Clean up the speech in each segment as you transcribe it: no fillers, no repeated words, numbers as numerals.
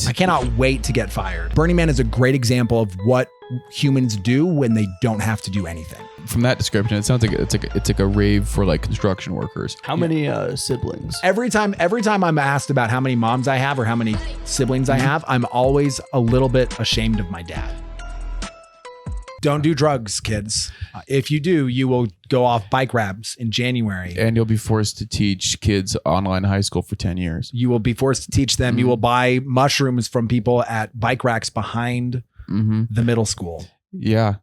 I cannot wait to get fired. Burning Man is a great example of what humans do when they don't have to do anything. From that description, it sounds like it's like a rave for like construction workers. How many siblings? Every time I'm asked about how many moms I have or how many siblings I have, I'm always a little bit ashamed of my dad. Don't do drugs, kids. If you do, you will go off bike rams in January. And you'll be forced to teach kids online high school for 10 years. You will be forced to teach them. You will buy mushrooms from people at bike racks behind the middle school. Yeah.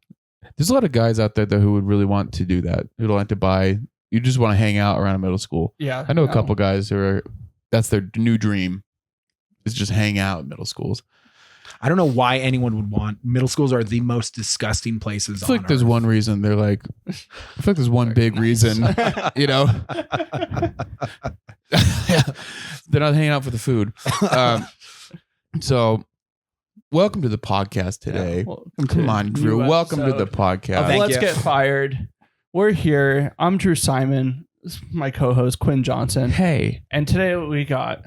There's a lot of guys out there though who would really want to do that. Who don't like to buy. You just want to hang out around a middle school. Yeah. I know a couple guys who are, that's their new dream, is just hang out in middle schools. I don't know why anyone would want. Middle schools are the most disgusting places. I feel like there's one reason they're like, I feel like there's one big reason, you know, they're not hanging out for the food. So welcome to the podcast today. Yeah, come on, Drew. Welcome to the podcast. Let's get fired. We're here. I'm Drew Simon. This is my co-host Quinn Johnson. Hey. And today we got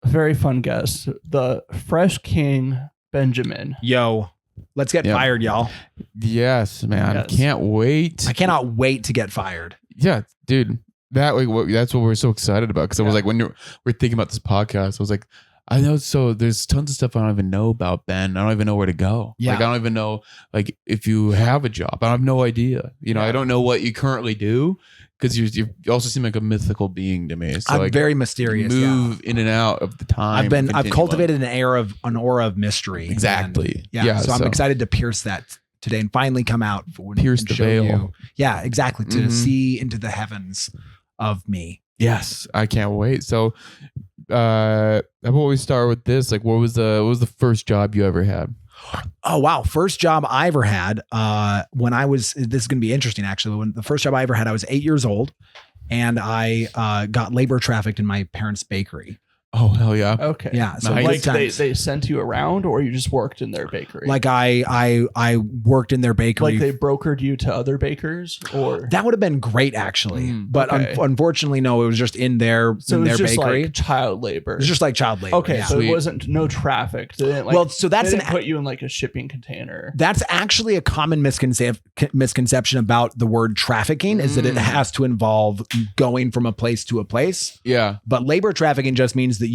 a very fun guest, the Fresh King Benjamin. Yo, let's get fired, y'all. Yes, man. Yes. Can't wait. I cannot wait to get fired. Yeah, dude. That's what we're so excited about. Because I was like, when we're thinking about this podcast, I was like, I know. So there's tons of stuff I don't even know about, Ben. I don't even know where to go. Yeah. Like, I don't even know, like, if you have a job. I have no idea. You know, I don't know what you currently do. Because you also seem like a mythical being to me. So I'm like, very mysterious. Move in and out of the time. I've cultivated an aura of mystery. Exactly. And, so I'm excited to pierce that today and finally come out. Pierce the veil. You. Yeah, exactly. To see into the heavens of me. Yes, I can't wait. So, how about we start with this? Like, what was the first job you ever had? Oh, wow. First job I ever had when I was, this is going to be interesting, actually. When the first job I ever had, I was 8 years old and I got labor trafficked in my parents' bakery. Oh, hell yeah. Okay. Yeah. So like they sent you around or you just worked in their bakery? Like I worked in their bakery. Like they brokered you to other bakers or? That would have been great actually. But unfortunately, no, it was just in their bakery. Like child labor. It's just like child labor. Okay. Yeah. So it wasn't no traffic. They didn't, well, so that's they didn't put you in like a shipping container. That's actually a common misconception about the word trafficking is that it has to involve going from a place to a place. Yeah. But labor trafficking just means that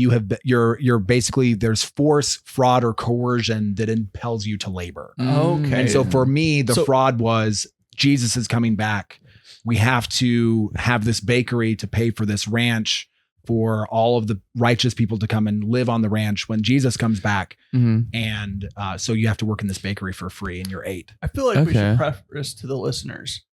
you're basically there's force, fraud, or coercion that impels you to labor. Okay. And so for me, the fraud was Jesus is coming back. We have to have this bakery to pay for this ranch for all of the righteous people to come and live on the ranch when Jesus comes back. And so you have to work in this bakery for free and you're 8. I feel like we should preface to the listeners.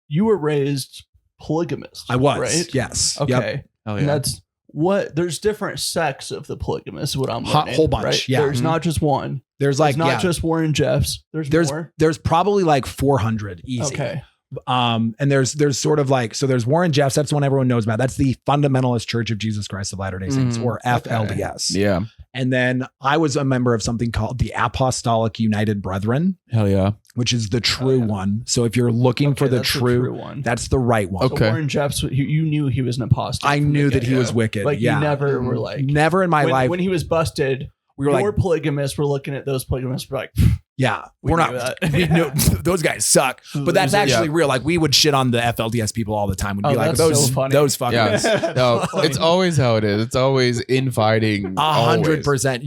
You were raised polygamist. I was. Right? Yes. Okay. Yep. Oh, yeah. And that's there's different sects of the polygamist, what I'm learning. Whole bunch. Right? Yeah. There's not just one. There's like not just Warren Jeffs. There's more. There's probably like 400 easy. Okay. And there's sort of like, so there's Warren Jeffs. That's the one everyone knows about. That's the Fundamentalist Church of Jesus Christ of Latter-day Saints, or FLDS. Yeah. And then I was a member of something called the Apostolic United Brethren. Hell yeah. Which is the true one. So if you're looking for the true one, that's the right one. So Warren Jeffs, you knew he was an apostate. I knew that he was wicked. Like you never were like, never in my life. When he was busted, we were like, polygamists. We're looking at those polygamists. We're like, yeah, we're not. We know, those guys suck. But that's actually real. Like we would shit on the FLDS people all the time. We'd be like, those fuckers. Yeah. No, it's always how it is. It's always infighting. 100%.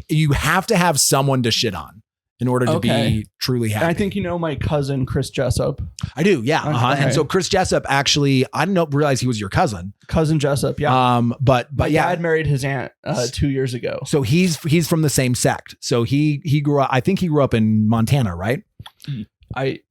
You have to have someone to shit on in order to be truly happy. And I think you know my cousin Chris Jessup. I do, yeah. Okay. And so Chris Jessup actually, I didn't realize he was your cousin. Cousin Jessup, yeah. But my dad married his aunt 2 years ago. So he's from the same sect. So he grew up. I think he grew up in Montana, right? I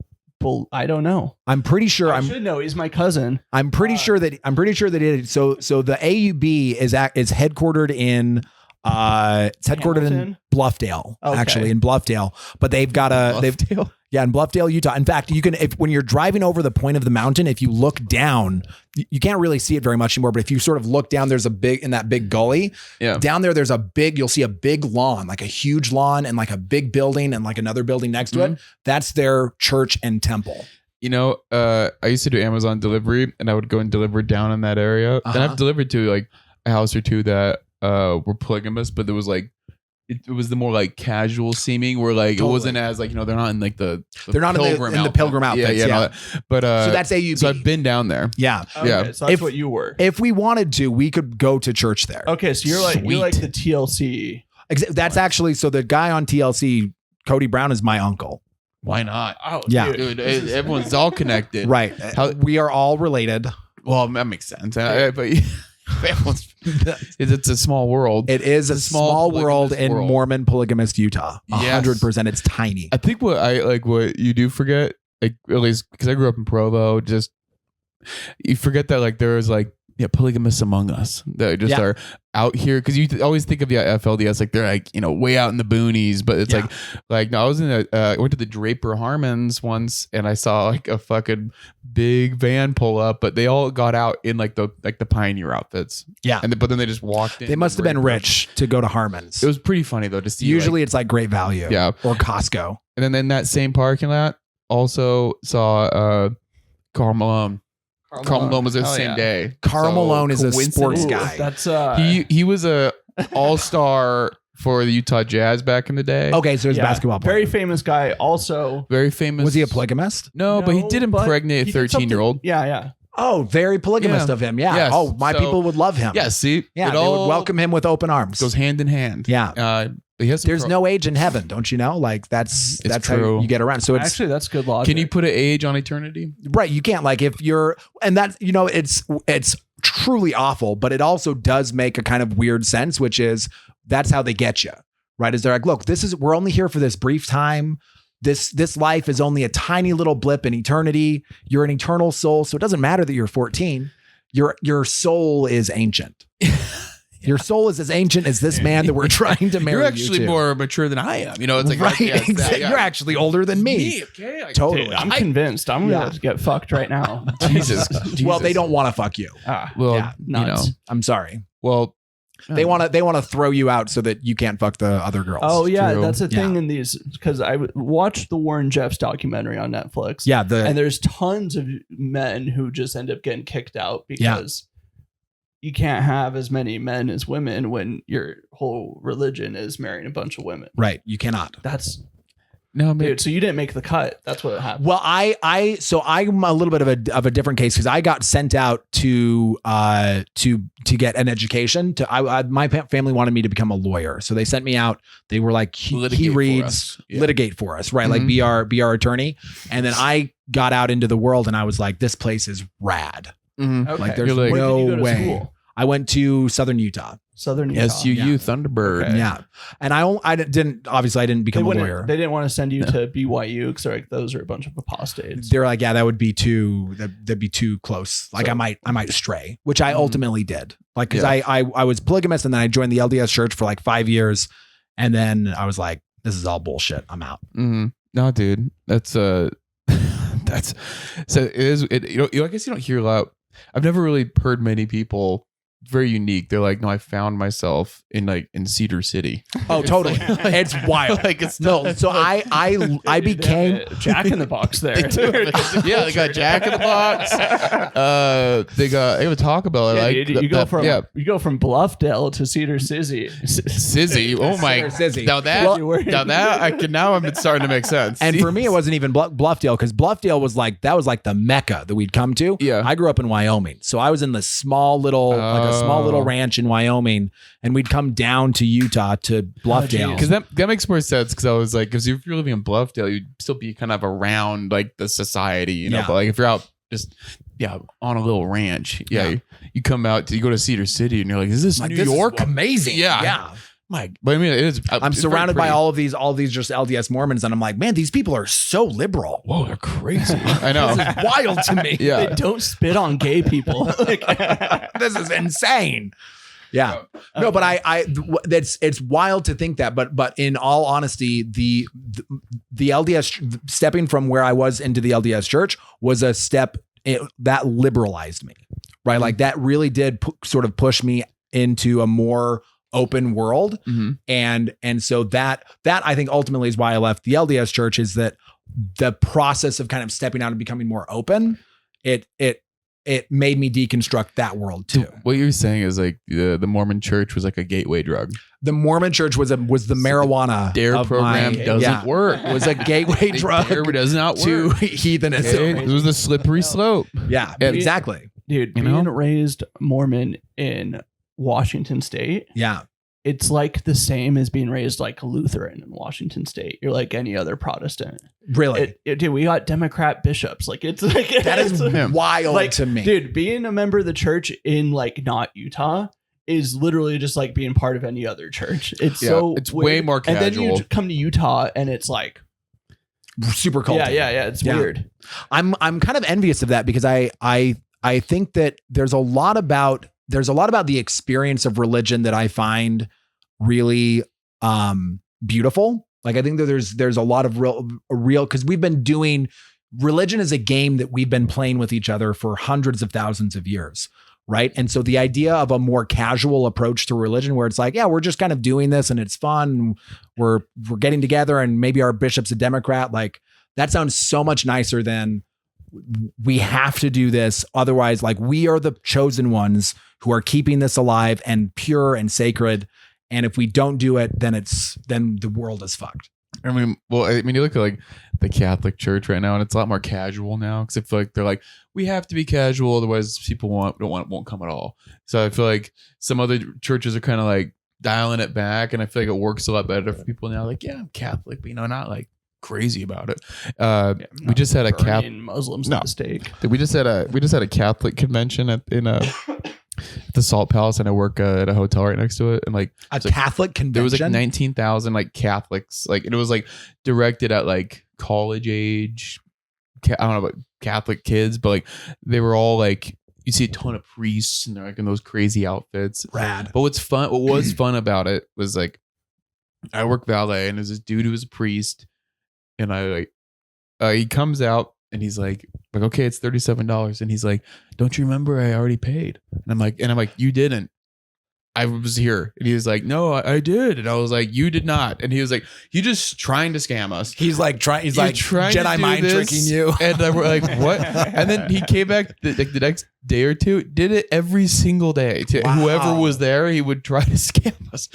don't know. I'm pretty sure. I should know. He's my cousin. I'm pretty sure that it. So the AUB is headquartered in. It's headquartered in Bluffdale, actually in Bluffdale, but they've got in Bluffdale, Utah. In fact, you can, when you're driving over the point of the mountain, if you look down, you can't really see it very much anymore, but if you sort of look down, there's in that big gully down there, you'll see a big lawn, like a huge lawn and like a big building and like another building next to it. That's their church and temple. You know, I used to do Amazon delivery and I would go and deliver down in that area. And I've delivered to like a house or two that were polygamous, but there was like it was the more like casual seeming, where like it wasn't as like they're not in like they're not in the pilgrim outfits. Yeah. But so that's AUB. So I've been down there. Yeah. Okay, so that's what you were. If we wanted to, we could go to church there. Okay, so you're like the TLC. That's actually, so the guy on TLC, Cody Brown, is my uncle. Why not? Oh, yeah, dude, everyone's all connected, right? We are all related. Well, that makes sense. But it's a small world. It is a small world in Mormon polygamist Utah. 100%. It's tiny. I think what you do forget, like, at least because I grew up in Provo, just you forget that like there is like polygamists among us that just are out here, because you always think of the FLDS like they're like way out in the boonies, but it's like no, I was in I went to the Draper Harmons once and I saw like a fucking big van pull up, but they all got out in like the pioneer outfits, but then they just walked in. They must have been rich to go to Harmons. It was pretty funny though to see. Usually it's like Great Value, or Costco. And then in that same parking lot also saw Karl Malone. Karl Malone was the same day. Karl Malone is a sports guy. That's he was a all-star for the Utah Jazz back in the day. Okay, so he's a basketball player. Very famous guy. Also, very famous. Was he a polygamist? No, but he did impregnate a 13-year-old. Yeah. Oh, very polygamist of him. Yeah. Yes. Oh, my people would love him. Yeah. See. Yeah, they would welcome him with open arms. Goes hand in hand. Yeah. There's no age in heaven, don't you know? Like that's true. How you get around. So it's actually that's good logic. Can you put an age on eternity? Right. You can't, like, if you're, and that it's truly awful, but it also does make a kind of weird sense, which is that's how they get you, right? Is they're like, look, we're only here for this brief time. This life is only a tiny little blip in eternity. You're an eternal soul, so it doesn't matter that you're 14. Your soul is ancient. Your soul is as ancient as this man that we're trying to marry. You're actually you to. more mature than I am. It's like right. Exactly. You're actually older than me. Okay. Totally. Dude, I'm convinced. I'm gonna get fucked right now. Jesus. Well, they don't want to fuck you. Well, I'm sorry. Well, they want to throw you out so that you can't fuck the other girls. Oh yeah, True. that's a thing in these, because I watched the Warren Jeffs documentary on Netflix. Yeah, and there's tons of men who just end up getting kicked out because you can't have as many men as women when your whole religion is marrying a bunch of women. Right, you cannot. That's no, man. Dude, so you didn't make the cut. That's what happened. Well, I'm a little bit of a different case, because I got sent out to get an education. My family wanted me to become a lawyer, so they sent me out. They were like, he reads, litigate for us, right? Mm-hmm. Like be our attorney. And then I got out into the world, and I was like, this place is rad. Mm-hmm. Okay. Like there's no way. School? I went to Southern Utah. SUU Thunderbird. Okay. Yeah. And I didn't become a lawyer. They didn't want to send you to BYU because they're like, those are a bunch of apostates. They're like, yeah, that'd be too close. Like I might stray, which I ultimately did. Like, cause I was polygamous, and then I joined the LDS church for like 5 years. And then I was like, this is all bullshit. I'm out. Mm-hmm. No, dude, that's so it is. I guess you don't hear a lot. I've never really heard many people. Very unique. They're like, no, I found myself in Cedar City. Oh, totally. It's wild. Like it's no. So I became Jack in the Box there. Yeah, they got Jack in the Box. They have a Taco Bell. You go from Bluffdale to Cedar Sizzy. Sizzy. Oh my. Sizzy. Now I'm starting to make sense. And for me, it wasn't even Bluffdale, because Bluffdale was like the Mecca that we'd come to. Yeah. I grew up in Wyoming, so I was in the small little ranch in Wyoming, and we'd come down to Utah to Bluffdale. Because that makes more sense. Because I was like, because if you're living in Bluffdale, you'd still be kind of around like the society, you know. Yeah. But like if you're out just on a little ranch, you come out, you go to Cedar City, and you're like, is this New York? Amazing. Yeah. But I mean, it is. I'm surrounded by all of these just LDS Mormons, and I'm like, man, these people are so liberal. Whoa, they're crazy. I know. This is wild to me. Yeah. They don't spit on gay people. This is insane. Yeah. No, but it's wild to think that, but in all honesty, the LDS stepping from where I was into the LDS church was a step that liberalized me, right? Like that really did sort of push me into a more open world. Mm-hmm. And so that I think ultimately is why I left the LDS church, is that the process of kind of stepping out and becoming more open, it it made me deconstruct that world too. What you're saying is like the Mormon church was like a gateway drug. The Mormon church was the marijuana. DARE program doesn't work. Was a gateway drug. DARE does not work. To heathenism. Okay? It was a slippery slope. Yeah, And exactly. Dude, being raised Mormon in Washington State. Yeah. It's like the same as being raised like Lutheran in Washington State. You're like any other Protestant. Really? Dude, we got Democrat bishops. Like it's like that is wild like, to me. Dude, being a member of the church in like not Utah is literally just like being part of any other church. It's it's weird. way more casual. And then you come to Utah and it's like super cold. Yeah. It's weird. I'm kind of envious of that because I think that there's a lot about the experience of religion that I find really beautiful. Like I think that there's a lot of real because we've been doing religion is a game that we've been playing with each other for hundreds of thousands of years. Right. And so the idea of a more casual approach to religion where it's like, yeah, we're just kind of doing this and it's fun. We're getting together and maybe our bishop's a Democrat. Like that sounds so much nicer than we have to do this. Otherwise, like we are the chosen ones who are keeping this alive and pure and sacred. And if we don't do it, then the world is fucked. I mean, you look at like the Catholic Church right now, and it's a lot more casual now because I feel like they're like, we have to be casual, otherwise people won't come at all. So I feel like some other churches are kind of like dialing it back, and I feel like it works a lot better for people now. Like, yeah, I'm Catholic, but not like crazy about it. We just had a Muslims at the stake. We just had a Catholic convention at the Salt Palace, and I work at a hotel right next to it. And like a Catholic convention, there was like 19,000 like Catholics. Like it was like directed at like college age. I don't know about Catholic kids, but like they were all like, you see a ton of priests and they're like in those crazy outfits. Rad. But what was fun about it was like I work valet, and there's this dude who was a priest, and he comes out. And he's like, okay, it's $37. And he's like, don't you remember I already paid? And I'm like, you didn't. I was here. And he was like, no, I did. And I was like, you did not. And he was like, you just trying to scam us. He's like trying Jedi mind tricking you. And we're like, what? And then he came back the next day or two, did it every single day to whoever was there. He would try to scam us.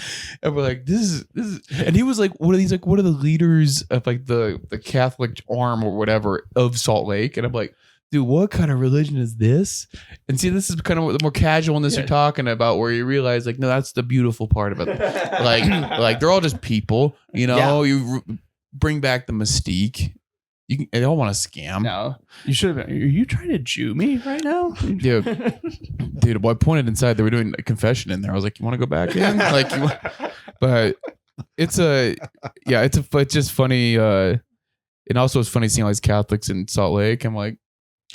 And we're like, this is, and he was like, what are the leaders of like the Catholic arm or whatever of Salt Lake? And I'm like, dude, what kind of religion is this? And see, this is kind of the more casualness you're talking about, where you realize, like, no, that's the beautiful part about it. like they're all just people, You bring back the mystique. They all want to scam. No, you should have been. Are you trying to Jew me right now, dude? Well, I pointed inside. They were doing a confession in there. I was like, you want to go back in? But it's just funny. And also, it's funny seeing all these Catholics in Salt Lake. I'm like,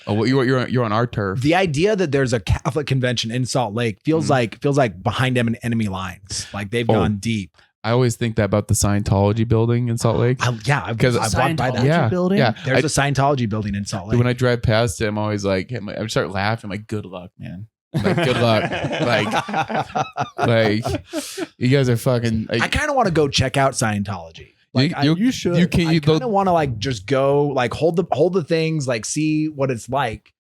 oh, well, you're on our turf. The idea that there's a Catholic convention in Salt Lake feels like behind enemy lines. Like they've gone deep. I always think that about the Scientology building in Salt Lake. Because I've walked by that. Building. Yeah, there's a Scientology building in Salt Lake. When I drive past it, I'm always like, I start laughing. I'm like, good luck, man. Like, good luck. like you guys are fucking. Like, I kind of want to go check out Scientology. Like you should. I kind of want to like just go like hold the things, like see what it's like.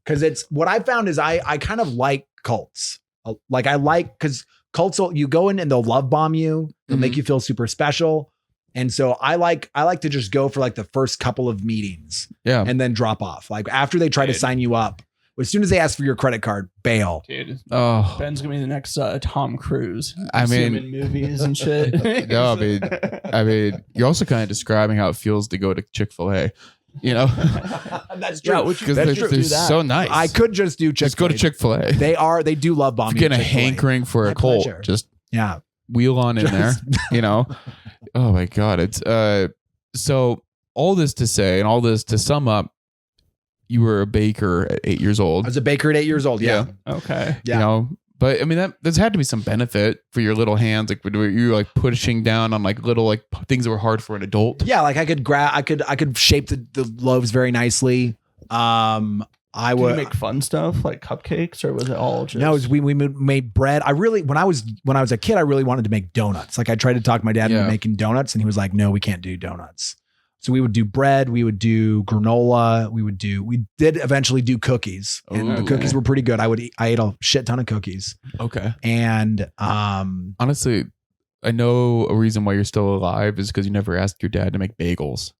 Because it's what I found is I kind of like cults. Like I like because cults, you go in and they'll love bomb you. They'll make you feel super special. And so I like to just go for like the first couple of meetings, and then drop off. Like after they try to sign you up, as soon as they ask for your credit card, bail. Dude, Ben's gonna be the next Tom Cruise. I mean, in movies and shit. No, I mean, you're also kind of describing how it feels to go to Chick-fil-A. That's true. Because they're so nice. I could just do Chick-fil-A. Just go to Chick-fil-A. They do love bombing. If you're getting a hankering for a Colt, just wheel on in there. Oh my God, it's so all this to say, and all this to sum up. You were a baker at 8 years old. I was a baker at 8 years old. Yeah. Okay. Yeah. But I mean, there's had to be some benefit for your little hands. Like, were you like pushing down on like little like things that were hard for an adult? Yeah. Like I could shape the loaves very nicely. Did you make fun stuff like cupcakes, or was it all just? No, we made bread. When I was a kid, I really wanted to make donuts. Like I tried to talk my dad into making donuts, and he was like, "No, we can't do donuts." So we would do bread, we would do granola, we did eventually do cookies, and the cookies were pretty good. I ate a shit ton of cookies. Okay. And honestly, I know a reason why you're still alive is because you never asked your dad to make bagels.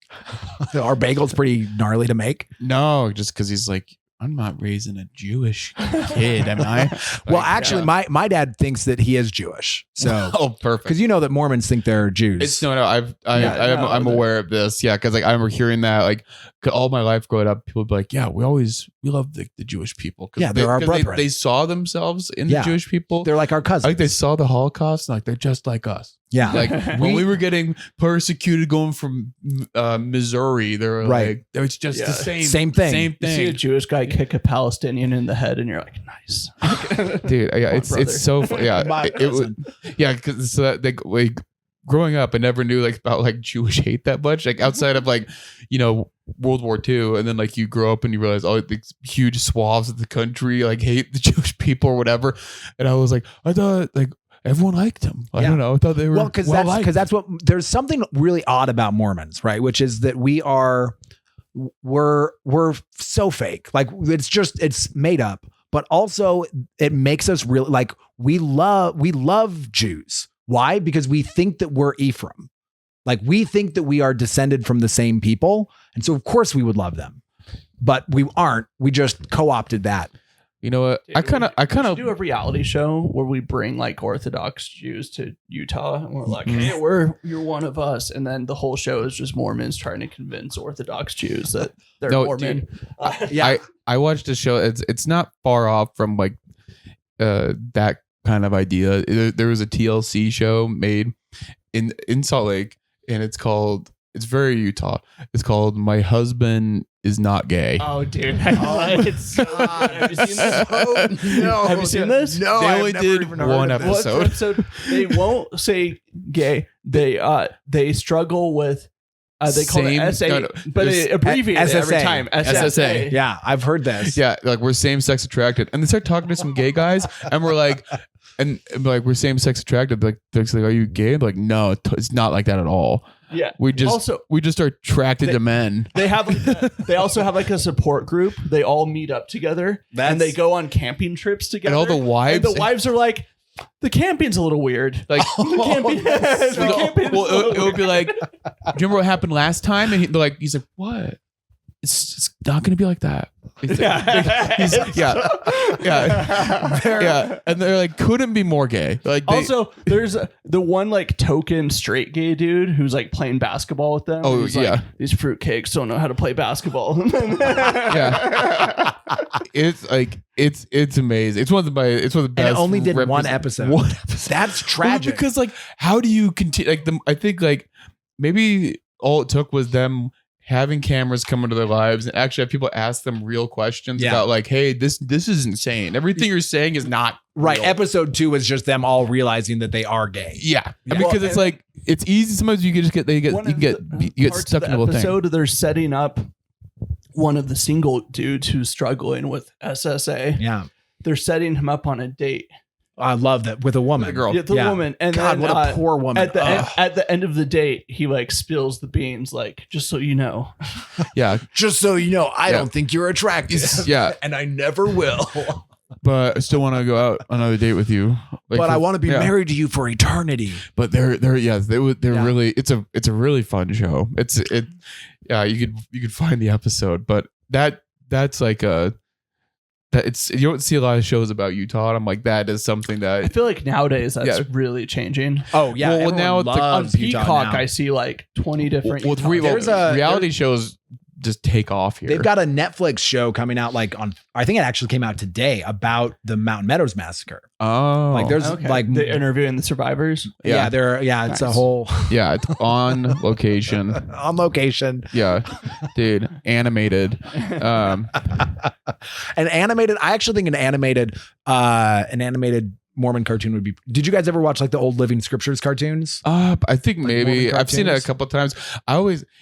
Are bagels pretty gnarly to make? No, just because he's like, I'm not raising a Jewish kid, am I? Well, actually, my dad thinks that he is Jewish. So, oh, perfect. Because you know that Mormons think they're Jews. I'm aware of this. Yeah, because like I remember hearing that like all my life growing up, people would be like, "Yeah, we love the Jewish people." Yeah, they're our brethren. They saw themselves in the Jewish people. They're like our cousins. Like they saw the Holocaust, and like they're just like us. Yeah, like when we were getting persecuted going from Missouri, they were like, it's just the same thing. You see a Jewish guy kick a Palestinian in the head, and you're like, nice, dude. Yeah, it's so fun. Yeah, because so that like growing up, I never knew like about like Jewish hate that much. Like outside of like World War II, and then like you grow up and you realize all these huge swaths of the country like hate the Jewish people or whatever. And I was like, I thought like everyone liked him. I don't know. I thought they were because that's what there's something really odd about Mormons, right? Which is that we're so fake. Like it's made up, but also it makes us really like we love Jews. Why? Because we think that we're Ephraim. Like we think that we are descended from the same people. And so of course we would love them, but we aren't. We just co-opted that. You know what? I kind of do a reality show where we bring like Orthodox Jews to Utah, and we're like, "Hey, you're one of us," and then the whole show is just Mormons trying to convince Orthodox Jews that they're Mormon. I watched a show. It's not far off from like that kind of idea. There was a TLC show made in Salt Lake, and it's very Utah. It's called My Husband Is Not Gay. Oh, dude. Have you seen this? No. Have you seen this? No. They only did one episode. They won't say gay. They struggle with they call it SA, but they abbreviate it every time. SSA. Yeah, I've heard this. Yeah, like we're same-sex attracted. And they start talking to some gay guys, and we're like, we're same-sex attracted. Like, they're like, are you gay? I'm like, no, it's not like that at all. Yeah, we just are attracted to men. They also have like a support group. They all meet up together and they go on camping trips together. And all the wives are like, the camping's a little weird. Like it would be like, do you remember what happened last time? And he's like, what? It's not going to be like that. Yeah. And they're like, couldn't be more gay. Like also, there's the one like token straight gay dude who's like playing basketball with them. Oh, yeah. Like, these fruitcakes don't know how to play basketball. Yeah. It's like it's amazing. It's one of the best. And it only did one episode. That's tragic. Because like, how do you continue? Like I think like maybe all it took was them having cameras come into their lives and actually have people ask them real questions about like, hey, this is insane. Everything you're saying is not right. Real. Episode 2 is just them all realizing that they are gay. Yeah. Because it's like, it's easy. Sometimes you can just get stuck in a little thing. Episode they're setting up one of the single dudes who's struggling with SSA. Yeah. They're setting him up on a date. I love that with a woman. With a girl. Yeah, the woman. And God, then, what a poor woman. At the end of the date, he like spills the beans, like, just so you know. Yeah. Just so you know, I don't think you're attractive. Yeah. And I never will. But I still want to go out on another date with you. Like, but I want to be married to you for eternity. But they're really, it's a really fun show. You could find the episode, but that's like you don't see a lot of shows about Utah. And I'm like, that is something that I feel like nowadays that's really changing. Oh yeah. Well, now it's like on Peacock, I see like 20 different. Reality shows just take off here. They've got a Netflix show coming out I think it actually came out today about the Mountain Meadows massacre. Oh, like there's like they're interviewing the survivors. Yeah, it's a whole it's on location. On location. Yeah, dude, animated. An animated. I actually think an animated Mormon cartoon would be. Did you guys ever watch like the old Living Scriptures cartoons? I think like maybe I've seen it a couple of times.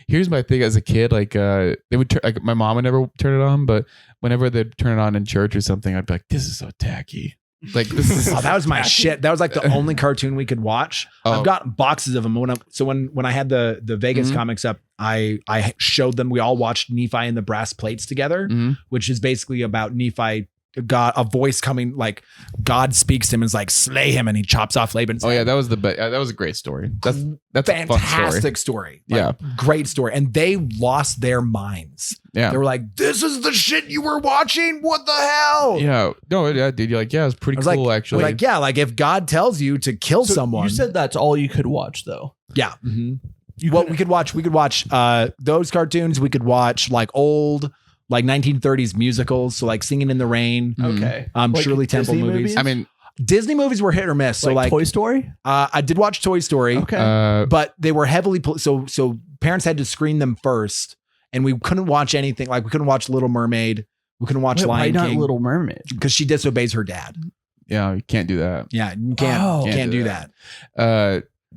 Here's my thing as a kid, like they would like my mom would never turn it on, but whenever they'd turn it on in church or something, I'd be like, this is so tacky. Like this is that was my shit. That was like the only cartoon we could watch. I've got boxes of them. When I had the Vegas comics up, I showed them. We all watched Nephi and the Brass Plates together, which is basically about Nephi. God, a voice coming, like God speaks to him and is like, slay him, and he chops off Laban's head. yeah, that was that was a great story. That's fantastic story. Like, great story. And they lost their minds. Yeah, they were like, "This is the shit you were watching. What the hell?" Yeah, no, dude. You're like, yeah, it's pretty cool, actually. Like, yeah, like if God tells you to kill someone, you said that's all you could watch, though. Yeah. We could watch those cartoons. We could watch like old. Like 1930s musicals, so like Singing in the Rain. Okay. Like Shirley Temple movies. I mean, Disney movies were hit or miss. So like Toy Story. I did watch Toy Story. Okay. But they were heavily so parents had to screen them first, and we couldn't watch anything. Like we couldn't watch Little Mermaid. We couldn't watch Lion King. Why not Little Mermaid? Because she disobeys her dad. Yeah, you can't do that. Yeah, you can't do that.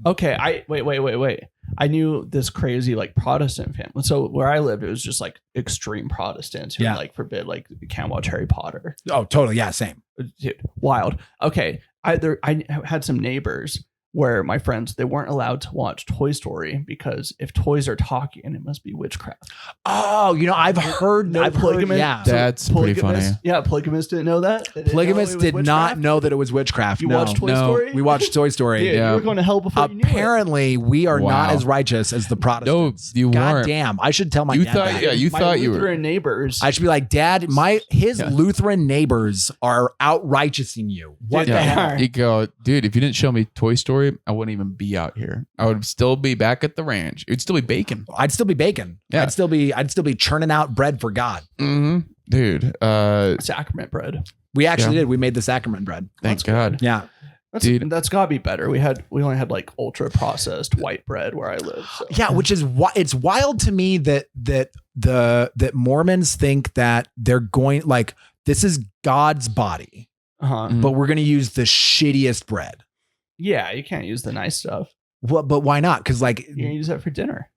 Okay. Wait. I knew this crazy like Protestant family. So where I lived, it was just like extreme Protestants who like forbid, like you can't watch Harry Potter. Oh, totally. Yeah, same. Dude, wild. Okay. I had some neighbors where my friends, they weren't allowed to watch Toy Story because if toys are talking, it must be witchcraft. Oh, I've heard. Yeah, that's pretty funny. Yeah, polygamists didn't know that. Polygamists did not know that it was witchcraft. You watched Toy Story? We watched Toy Story. Yeah, you were going to hell before you knew it. Apparently, we are not as righteous as the Protestants. No, you weren't. God damn, I should tell my dad. You thought you were. Lutheran neighbors. I should be like, Dad, his Lutheran neighbors are out righteousing you. What the hell? You go, dude. If you didn't show me Toy Story, I wouldn't even be out here. I would still be back at the ranch. It would still be bacon. I'd still be bacon. Yeah. I'd still be churning out bread for God. Mm-hmm. Dude. Sacrament bread. We actually did. We made the sacrament bread. Thank God. Yeah. That's gotta be better. We only had like ultra processed white bread where I live. So. Yeah, which is it's wild to me that Mormons think that they're going like this is God's body, but we're going to use the shittiest bread. Yeah, you can't use the nice stuff. Well, but why not? Because like you're gonna use that for dinner.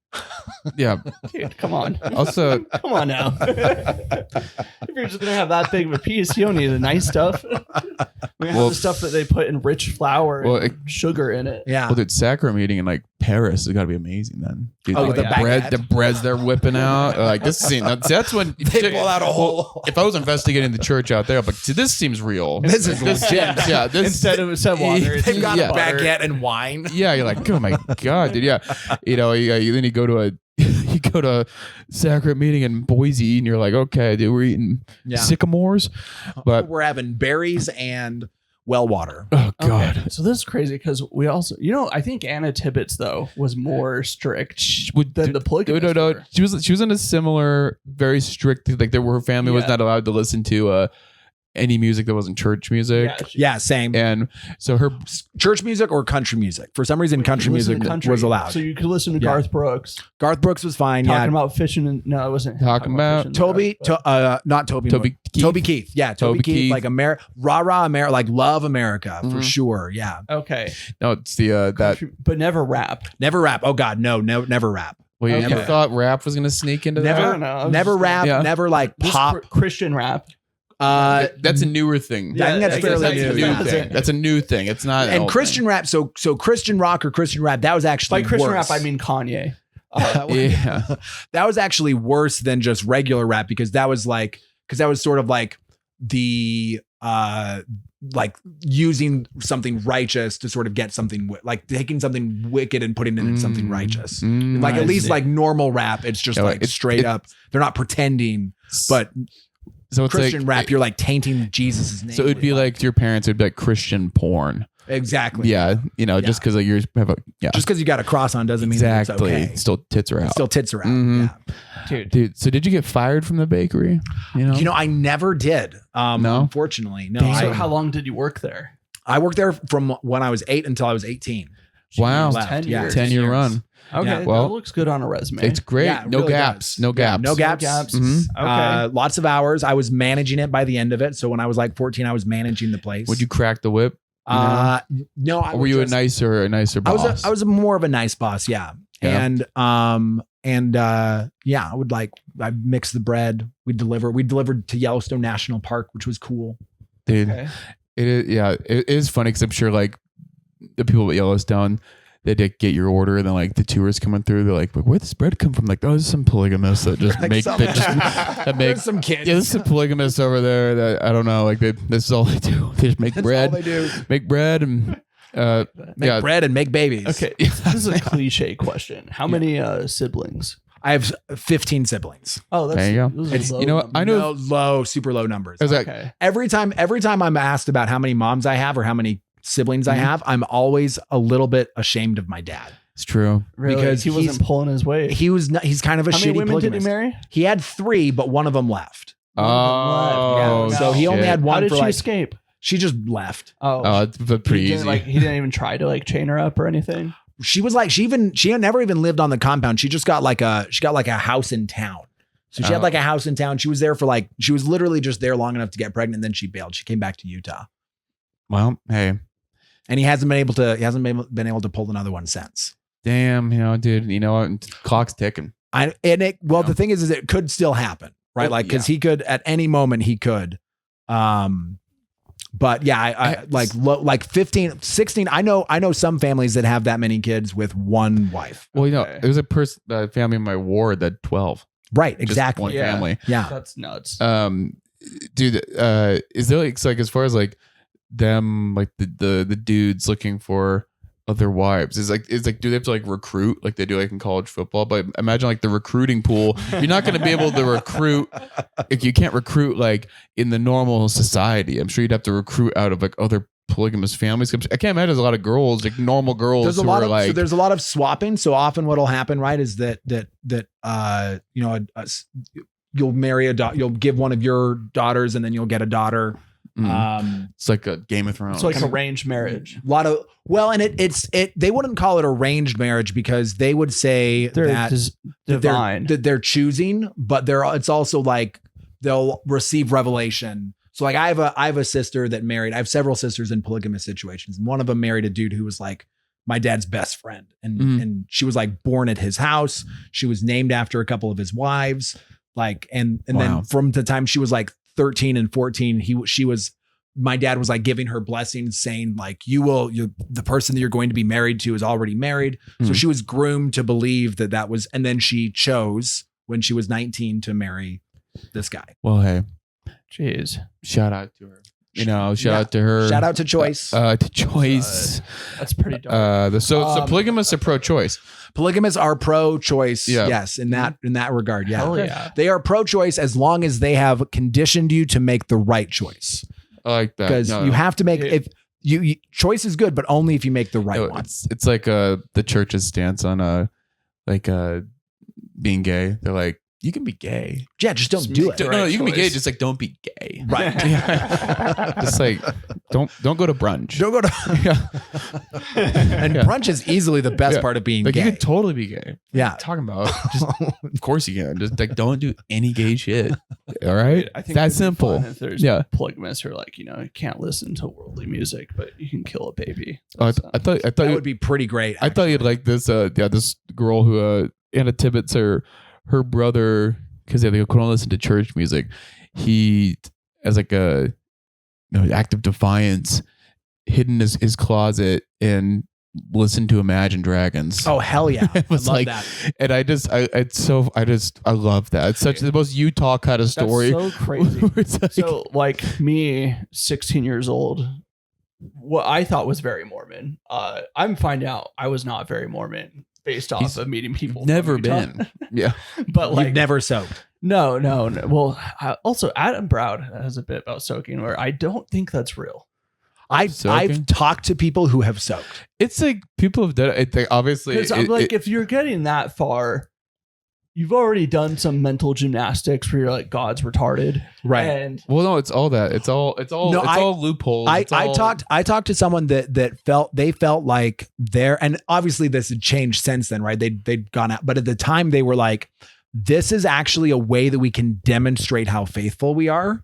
Yeah, dude, come on. Also, come on now. If you're just gonna have that big of a piece, you don't need the nice stuff. We have the stuff that they put in rich flour and sugar in it. Yeah. Well, dude, sacrament meeting in like Paris has got to be amazing then. Dude, with the breads they're whipping out. Like this scene. That's when they pull out a hole. If I was investigating the church out there, but this seems real. This is legit. Yeah. Instead of water, they've got a baguette and wine. Yeah, you're like, oh my God, dude. Yeah, then you go to a sacrament meeting in Boise, and you're like, okay, dude, we're eating sycamores, but we're having berries and well water. Oh God! Okay. So this is crazy because we also, I think Anna Tibbetts though was more strict than the polygamists. No. She was in a similar, very strict, like her family was not allowed to listen to any music that wasn't church music. Yeah, same. And so her church music or country music. For some reason, country music was allowed. So you could listen to Garth Brooks. Garth Brooks was fine. Talking about fishing. And, no, it wasn't. Talking about not Toby. Toby Keith. Yeah, Toby Keith. Like rah America, like love America for sure. Yeah. Okay. No, it's the but never rap. Never rap. Oh God, no, never rap. Well, you thought rap was gonna sneak into that? Never rap. Yeah. Never like pop Christian rap. That's a newer thing. I think that's fairly new. That's a new thing. It's not. And Christian rap. So Christian rock or Christian rap. That was actually by Christian worse. rap. I mean Kanye. Yeah, that was actually worse than just regular rap because that was sort of like the like using something righteous to sort of get something like taking something wicked and putting it in something righteous. Like at least like normal rap, it's just like straight up. They're not pretending, but. So it's Christian rap, you're like tainting Jesus' name. So it'd be like your parents would be like Christian porn. Exactly. Yeah. Just because like yours have just because you got a cross on doesn't mean it's okay. Still tits are out. Still tits are out. Mm-hmm. Yeah. Dude. So did you get fired from the bakery? I never did. No, unfortunately, no. So how long did you work there? I worked there from when I was 8 until I was 18. Wow. 10 years. 10-year run. Okay, well, that looks good on a resume. It's great. Yeah, it no, really gaps. Does. No gaps. No gaps. Mm-hmm. Okay. Lots of hours. I was managing it by the end of it. So when I was like 14, I was managing the place. Would you crack the whip? No. Or were you a nicer boss? I was more of a nice boss. Yeah. And I would I'd mix the bread. We'd delivered to Yellowstone National Park, which was cool. Dude. Okay. It is, yeah, it is funny because I'm sure like the people at Yellowstone, they did get your order, and then like the tourists coming through, they're like, "Where'd this bread come from?" Like, oh, there's some polygamists that just make that make some kids. Yeah, there's some polygamists over there that I don't know. Like this is all they do. They just make bread. All they do. Make bread and make bread and make babies. Okay, this is a cliche question. How many siblings? I have 15 siblings. Oh, that's there you go. Those are low You know what? I know super low numbers. Okay. Every time I'm asked about how many moms I have or how many siblings I have, I'm always a little bit ashamed of my dad. it's true. Really? Because he wasn't pulling his weight. He's kind of a How shitty many women did he polygamist. marry? He had 3, but one of them left. Oh, Yeah. So he only shit. had one How did for she like escape? she just left. Oh, it's pretty he didn't, easy. Like he didn't even try to like chain her up or anything. She was like she had never even lived on the compound. She just got like a house in town. So she had like a house in town. She was there for she was literally just there long enough to get pregnant. And then she bailed. She came back to Utah. Well, hey, And he hasn't been able to pull another one since. damn, dude, you know what? Clock's ticking. The thing is it could still happen, right? Well, Like, cause he could at any moment he could. But yeah, I like 15, 16. I know some families that have that many kids with one wife. Well, Okay. there's a family in my ward that 12. Right. Just Exactly. one Yeah. family. Yeah. That's nuts. Dude, is there like as far as like them, like the dudes looking for other wives, is like do they have to like recruit like they do like in college football? But imagine like the recruiting pool, you're not going to be able to recruit if you can't recruit like in the normal society. I'm sure you'd have to recruit out of like other polygamous families. I can't imagine there's a lot of girls, like normal girls. There's a lot of swapping. So often what'll happen, right, is that you'll marry you'll give one of your daughters and then you'll get a daughter. It's like a Game of Thrones. It's like arranged marriage. They wouldn't call it arranged marriage because they would say that divine. they're choosing, but it's also like they'll receive revelation. So like I have a sister that married. I have several sisters in polygamous situations, and one of them married a dude who was like my dad's best friend, and she was like born at his house. She was named after a couple of his wives, like and Wow. then from the time she was like 13 and 14, my dad was like giving her blessings, saying like the person that you're going to be married to is already married. So she was groomed to believe that was, and then she chose when she was 19 to marry this guy. Well, hey, Jeez. shout out to her. Shout out to her. Shout out to Choice. To Choice. That's pretty dark. So polygamists are pro-choice. Polygamists are pro-choice. Yeah. Yes, in that regard. Yeah. Hell yeah. They are pro-choice as long as they have conditioned you to make the right choice. I like that. Because you have to make if you choice is good, but only if you make the right one. It's like the church's stance on being gay. They're like, you can be gay. Yeah, just don't do it. No, you can be gay. Just like don't be gay. Right. Just like don't go to brunch. Don't go to And brunch is easily the best part of being like gay. you could totally be gay. Yeah. What are you talking about? Just, of course you can. Just like don't do any gay shit. All right. I think that's it'd be simple. fun if there's Yeah. polygamists who are like, you can't listen to worldly music, but you can kill a baby. I thought that would be pretty great. I thought you'd like this. This girl who Anna Tippett's her brother, because they couldn't listen to church music. He, as like a act of defiance, hid in his closet and listened to Imagine Dragons. Oh hell yeah! It was I love like, that. and I love that. It's such the most Utah kind of story. That's so crazy. It's like- So like me, 16 years old, what I thought was very Mormon. I'm finding out I was not very Mormon based off of meeting people. from never Utah. been. Yeah. But like You've never soaked. no. Well, also Adam Browd has a bit about soaking where I don't think that's real. I've talked to people who have soaked. It's like people have done it. Obviously, Because I'm like, if you're getting that far, you've already done some mental gymnastics where you're like, God's retarded, Right. And well, no, it's all that. It's all loopholes. I talked to someone that felt like and obviously this had changed since then, right? They'd gone out, but at the time they were like, this is actually a way that we can demonstrate how faithful we are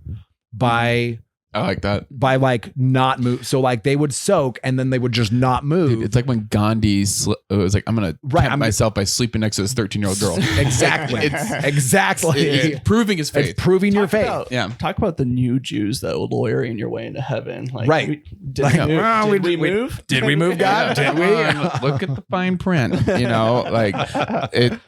by I like that. by like not move. So like they would soak and then they would just not move. Dude, it's like when Gandhi was like, I'm going to tempt myself by sleeping next to this 13-year-old girl. Exactly. It's proving his faith. It's proving your faith. Talk about the new Jews that would lawyering your way into heaven. Like, right. Did we move? Did we move, God? Did we? Look at the fine print. You know, like it.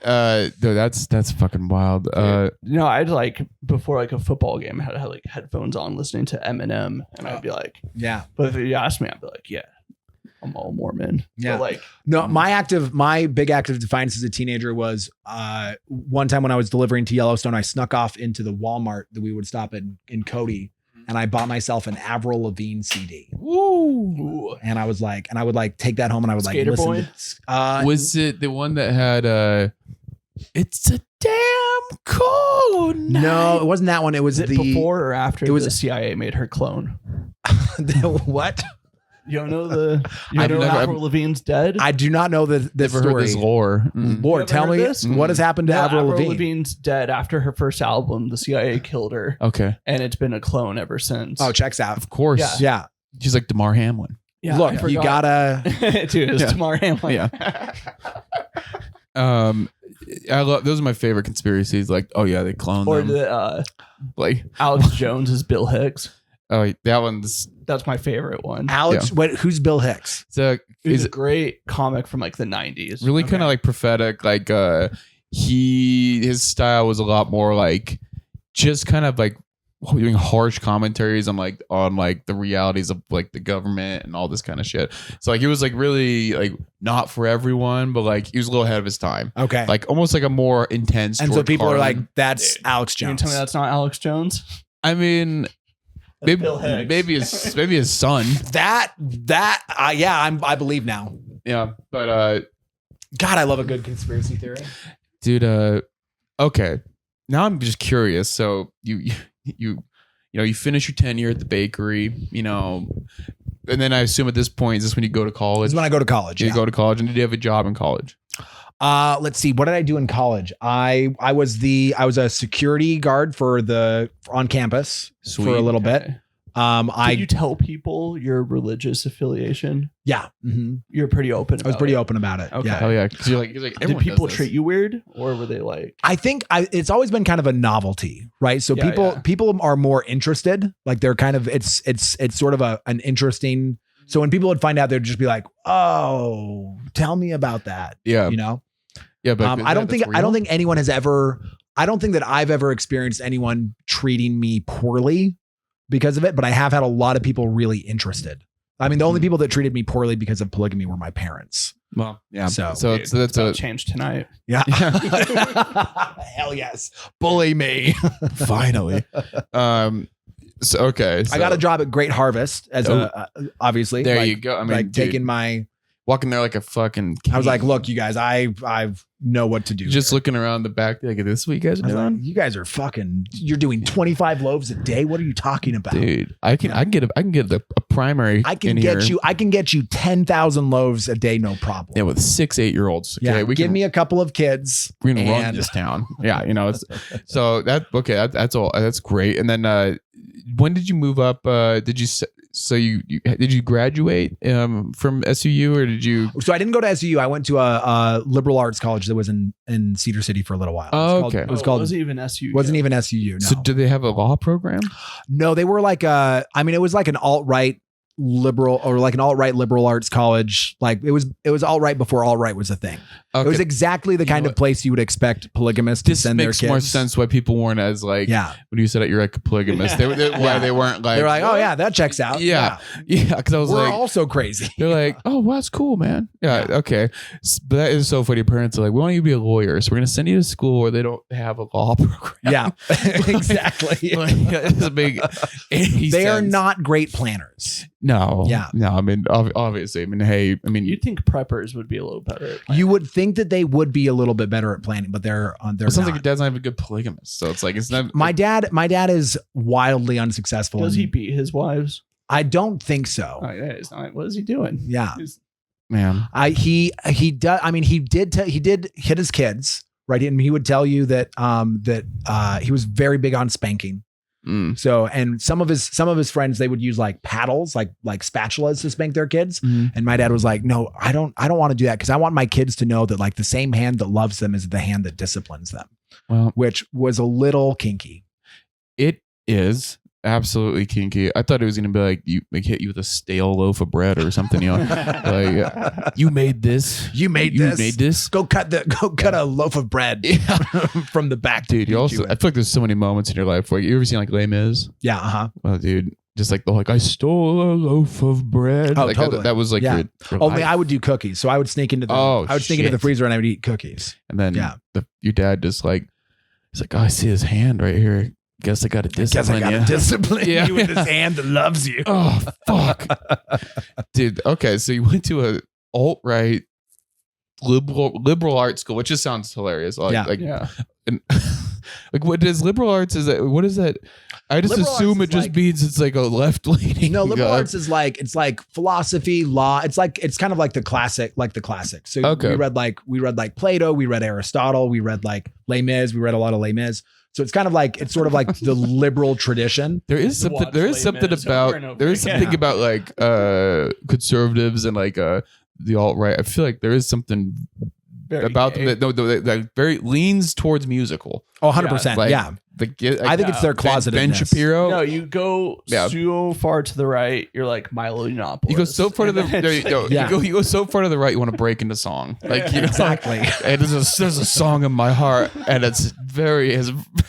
Dude, that's fucking wild. I'd like before like a football game, I had like headphones on listening to Eminem, and I'd be like, yeah. But if you asked me, I'd be like, yeah, I'm all Mormon. Yeah. But like, no, my big act of defiance as a teenager was one time when I was delivering to Yellowstone, I snuck off into the Walmart that we would stop in Cody, and I bought myself an Avril Lavigne CD. Ooh. And I was like, and I would like take that home and I would Skater like listen Boy? to. Was it the one that had it's a damn cold night? No, it wasn't that one. It was Is it before or after the CIA made her clone? What? You don't know Avril Lavigne's dead? I do not know the Never story. heard this lore. Lord, tell me this? what has happened to Avril Lavigne. Lavigne's dead after her first album. The CIA killed her. Okay. And it's been a clone ever since. Oh, checks out. Of course. Yeah. She's like DeMar Hamlin. Yeah, look, you gotta. Dude, it's Tamar Hamlin. Yeah. I love those are my favorite conspiracies. Like, oh yeah, they cloned Or them. the Like Alex Jones is Bill Hicks. Oh, that one's That's my favorite one. Alex, who's Bill Hicks? He's a great comic from like the 90s. Really kind of like prophetic. Like his style was a lot more like just kind of like doing harsh commentaries on the realities of like the government and all this kind of shit. So like he was like really like not for everyone, but like he was a little ahead of his time. Okay. Like almost like a more intense. And so people are like, Carlin. that's Alex You can Jones. tell me that's not Alex Jones? I mean, Bill Hicks. maybe his son. I believe now. Yeah, but God, I love a good conspiracy theory. dude. Okay, now I'm just curious. So you finish your tenure at the bakery, and then I assume at this point is this when you go to college? This is when I go to college. You go to college, and did you have a job in college? Let's see. What did I do in college? I was a security guard on campus for a little bit. Did you tell people your religious affiliation? Yeah. Mm-hmm. You're pretty open about it. I was pretty open about it. Okay. Yeah. Oh yeah, because you're like did people treat you weird, or were they like? I think it's always been kind of a novelty, right? So people are more interested. Like they're kind of it's sort of an interesting. So when people would find out, they'd just be like, "Oh, tell me about that." Yeah. Yeah, but I don't think anyone has ever. I don't think that I've ever experienced anyone treating me poorly because of it, but I have had a lot of people really interested. I mean, the only people that treated me poorly because of polygamy were my parents. Well, yeah. So that's a change tonight. Yeah. Hell yes. Bully me. Finally. So okay. So I got a job at Great Harvest as obviously. There you go. I mean, like taking my walking there like a fucking king. I was like, look, you guys, I know what to do. Just looking around the back, like, this is what you guys are doing? Like, you guys are you're doing 25 loaves a day. What are you talking about? Dude, I can get a primary. I can get you 10,000 loaves a day, no problem. Yeah, with 6 8-year-olds. Okay, give me a couple of kids. We're gonna run this town. Yeah, so that's all. That's great. And then when did you move up? Did you graduate from SUU or did you? So I didn't go to SUU. I went to a liberal arts college that was in Cedar City for a little while. Okay. It was called. Wasn't even SUU. Wasn't even SUU. No. So do they have a law program? No, they were like it was like an alt-right liberal or like an alt-right liberal arts college. Like it was alt-right before alt-right was a thing. Okay. It was exactly the kind of place you would expect polygamists to send their kids. This makes more sense why people weren't as like, when you said that you're like a polygamist, why they weren't like, they're like, oh yeah, that checks out. Yeah. Cause I was we're like, also crazy. They're like, oh, well, that's cool, man. Yeah. Okay. But that is so funny. Parents are like, we want you to be a lawyer. So we're going to send you to school where they don't have a law program. Yeah, exactly. It's a big, they are not great planners. No. Yeah. No. I mean, obviously. You'd think preppers would be a little better at planning. You would think that they would be a little bit better at planning, but they're it sounds not. like your dad's not even a good polygamist. So it's like, it's not. My dad is wildly unsuccessful. Does he beat his wives? I don't think so. Oh, yeah, it's not. What is he doing? Yeah. Man. He does. I mean, he did hit his kids, right? And he would tell you that he was very big on spanking. So, and some of his friends, they would use like paddles, like spatulas to spank their kids. And my dad was like, no, I don't want to do that, because I want my kids to know that like the same hand that loves them is the hand that disciplines them. Well, which was a little kinky. It is absolutely kinky. I thought it was going to be like hit you with a stale loaf of bread or something. Like you made this. You made this. Go cut a loaf of bread from the back, dude. I feel like there's so many moments in your life where you ever seen like Les Mis? Yeah. Well, dude, just like I stole a loaf of bread. Oh, like, totally. That was like your only I would do cookies, so I would sneak into the freezer and I would eat cookies. And then your dad just like, he's like, oh, I see his hand right here. Guess I got to discipline you with this hand that loves you. Oh, fuck. Dude, okay, so you went to a alt-right liberal arts school, which just sounds hilarious. And, like, what is liberal arts? What is that? I just assume it just means it's like a left-leaning. No, liberal arts is like, it's like philosophy, law. It's kind of like the classics. So we read like Plato, we read Aristotle, we read like Les Mis, we read a lot of Les Mis. So it's it's sort of like the liberal tradition. There is something about like conservatives and like the alt-right. I feel like there is something about them that very leans towards musical. Oh, 100%. Yeah. I think it's their closet. Ben Shapiro. No, you go so far to the right, you're like Milo Yiannopoulos. You go so far to the you go so far to the right, you want to break into song. Like exactly. And there's a song in my heart, and it's very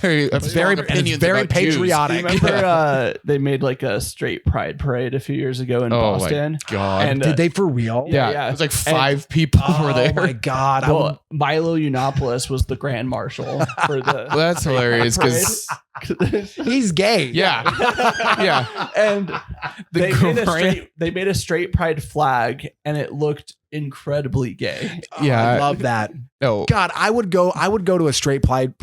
patriotic. Remember they made like a straight pride parade a few years ago in Boston. My God. And did they for real? Yeah. It was like 5 people were there. Oh my God. Well, Milo Yiannopoulos was the grand marshal for the. Well, that's hilarious because he's gay. Yeah. And they made a straight pride flag, and it looked incredibly gay. I love that. Oh God, I would go to a straight pride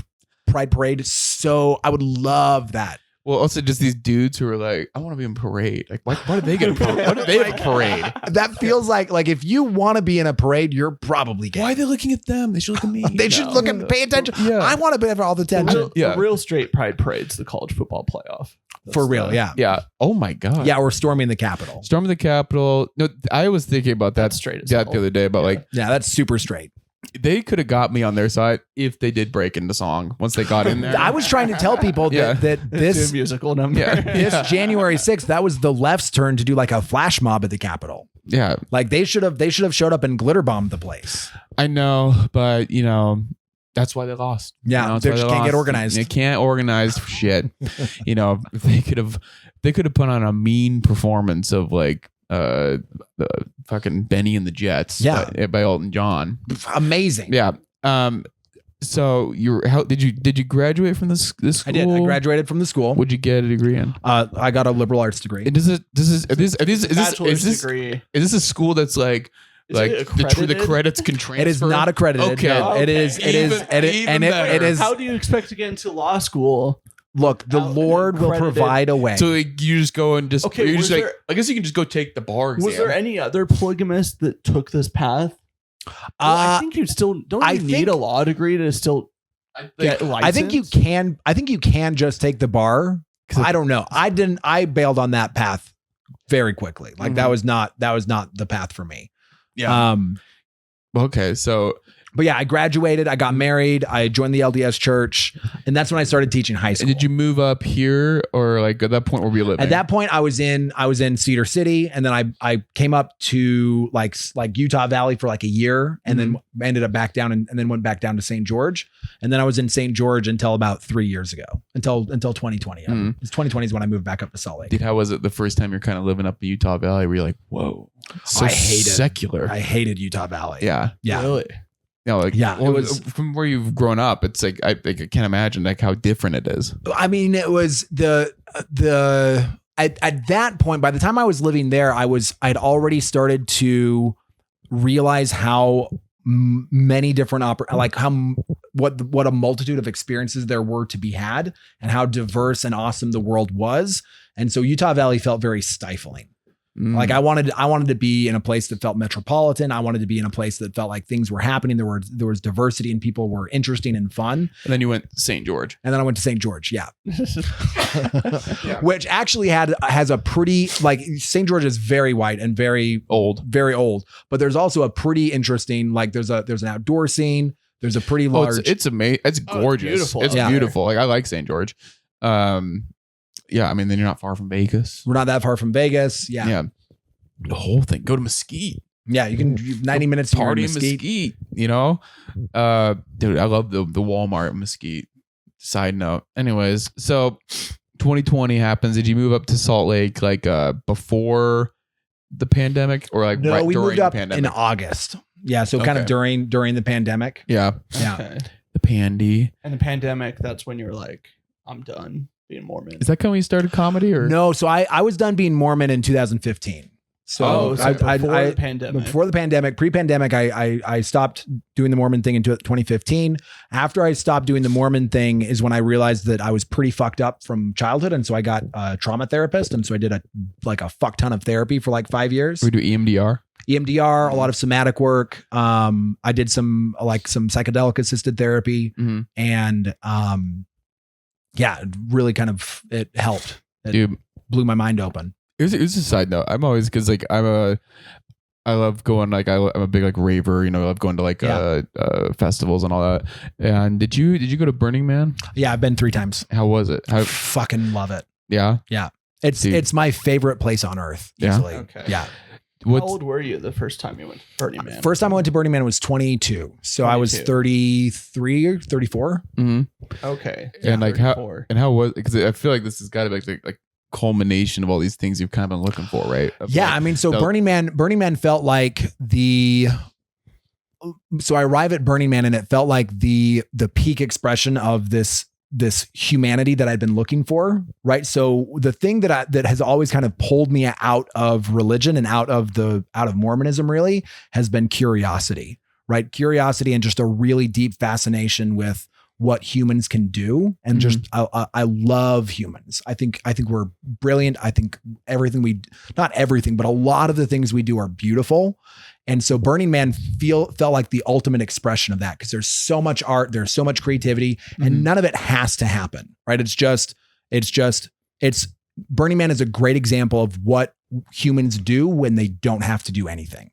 parade. So I would love that. Well, also just these dudes who are like, I want to be in parade. Like, why do they get a parade? Why do they have a parade? That feels like if you want to be in a parade, you're probably gay. Why are they looking at them? They should look at me. They should look at pay attention. Yeah. I want to have all the attention. The real straight pride parade's the college football playoff. For real, yeah. Yeah. Oh my God. Yeah, or storming the Capitol. Storming the Capitol. No, I was thinking about that straight the other day, but that's super straight. They could have got me on their side if they did break into song once they got in there. I was trying to tell people that this musical number, this January 6th, that was the left's turn to do like a flash mob at the Capitol. Yeah, like they should have showed up and glitter bombed the place. I know, but that's why they lost. Yeah, they can't get organized. They can't organize for shit. They could have put on a mean performance of like the fucking Benny and the Jets by Elton John. Amazing. Yeah. So did you graduate from this school? I did. I graduated from the school. What'd you get a degree in? I got a liberal arts degree. And is this a school that's like the credits can transfer? It is not accredited. Okay. No, it is. How do you expect to get into law school? Look, the Lord will provide a way. So you just go and just. Okay, I guess you can just go take the bar exam. Was there any other polygamists that took this path? I think you still need a law degree to still get licensed. I think you can just take the bar. I don't know. I bailed on that path very quickly. Like that was not the path for me. Yeah. Okay, so. But yeah, I graduated, I got married, I joined the LDS church, and that's when I started teaching high school. And did you move up here, or like at that point where we living? At that point, I was in Cedar City, and then I came up to like Utah Valley for like a year, and then ended up back down and then went back down to St. George. And then I was in St. George until about 3 years ago, until 2020. 2020 is when I moved back up to Salt Lake. Dude, how was it the first time you're kind of living up in Utah Valley where you're like, whoa, so secular. I hated Utah Valley. Yeah. Really? It was from where you've grown up. It's like I can't imagine like how different it is. I mean, it was at that point. By the time I was living there, I'd already started to realize how many different what a multitude of experiences there were to be had, and how diverse and awesome the world was. And so Utah Valley felt very stifling. Like I wanted to be in a place that felt metropolitan. I wanted to be in a place that felt like things were happening. There was diversity and people were interesting and fun. And then you went to St. George. And then I went to St. George. Yeah. Which actually has a pretty, like, St. George is very white and very old, but there's also a pretty interesting, like there's an outdoor scene. There's a pretty large. It's amazing. It's gorgeous. Beautiful. It's beautiful. Like I like St. George. Yeah, I mean, then you're not far from Vegas. We're not that far from Vegas. Yeah. Yeah. The whole thing. Go to Mesquite. Yeah, you can 90 minutes to party in Mesquite. Mesquite, you know? Dude, I love the Walmart in Mesquite. Side note. Anyways, so 2020 happens. Did you move up to Salt Lake like before the pandemic or like right we during moved up the pandemic? in August. Yeah, so kind of during the pandemic. Yeah. Yeah. Okay. The pandy. And the pandemic, that's when you're like, I'm done being Mormon. Is that when you started comedy or? No, so I was done being Mormon in 2015. So, before the pandemic. Before the pandemic, pre-pandemic, I stopped doing the Mormon thing in 2015. After I stopped doing the Mormon thing is when I realized that I was pretty fucked up from childhood. And so I got a trauma therapist. And so I did a fuck ton of therapy for like 5 years. We do EMDR. EMDR, a lot of somatic work. I did some psychedelic assisted therapy, and yeah, it really kind of it helped. It blew my mind open. Here's a side note. I'm always because like I love going like I'm a big like raver. You know, I love going to like festivals and all that. And did you go to Burning Man? Yeah, I've been 3 times. How was it? I fucking love it. Yeah, yeah. It's my favorite place on earth. Easily. Yeah. Okay. Yeah. How old were you the first time you went to Burning Man? First time I went to Burning Man was 22. So 22. I was 33 or 34. Mm-hmm. Okay. And like 34. how was, because I feel like this has got to be like culmination of all these things you've kind of been looking for, right? Yeah. Like, I mean, so Burning Man felt like so I arrived at Burning Man and it felt like the peak expression of this humanity that I'd been looking for, right? So the thing that has always kind of pulled me out of religion and out of Mormonism really has been curiosity, right? Curiosity and just a really deep fascination with what humans can do. And just, I love humans. I think we're brilliant. I think not everything, but a lot of the things we do are beautiful. And so Burning Man felt like the ultimate expression of that because there's so much art, there's so much creativity, and none of it has to happen, right? It's Burning Man is a great example of what humans do when they don't have to do anything.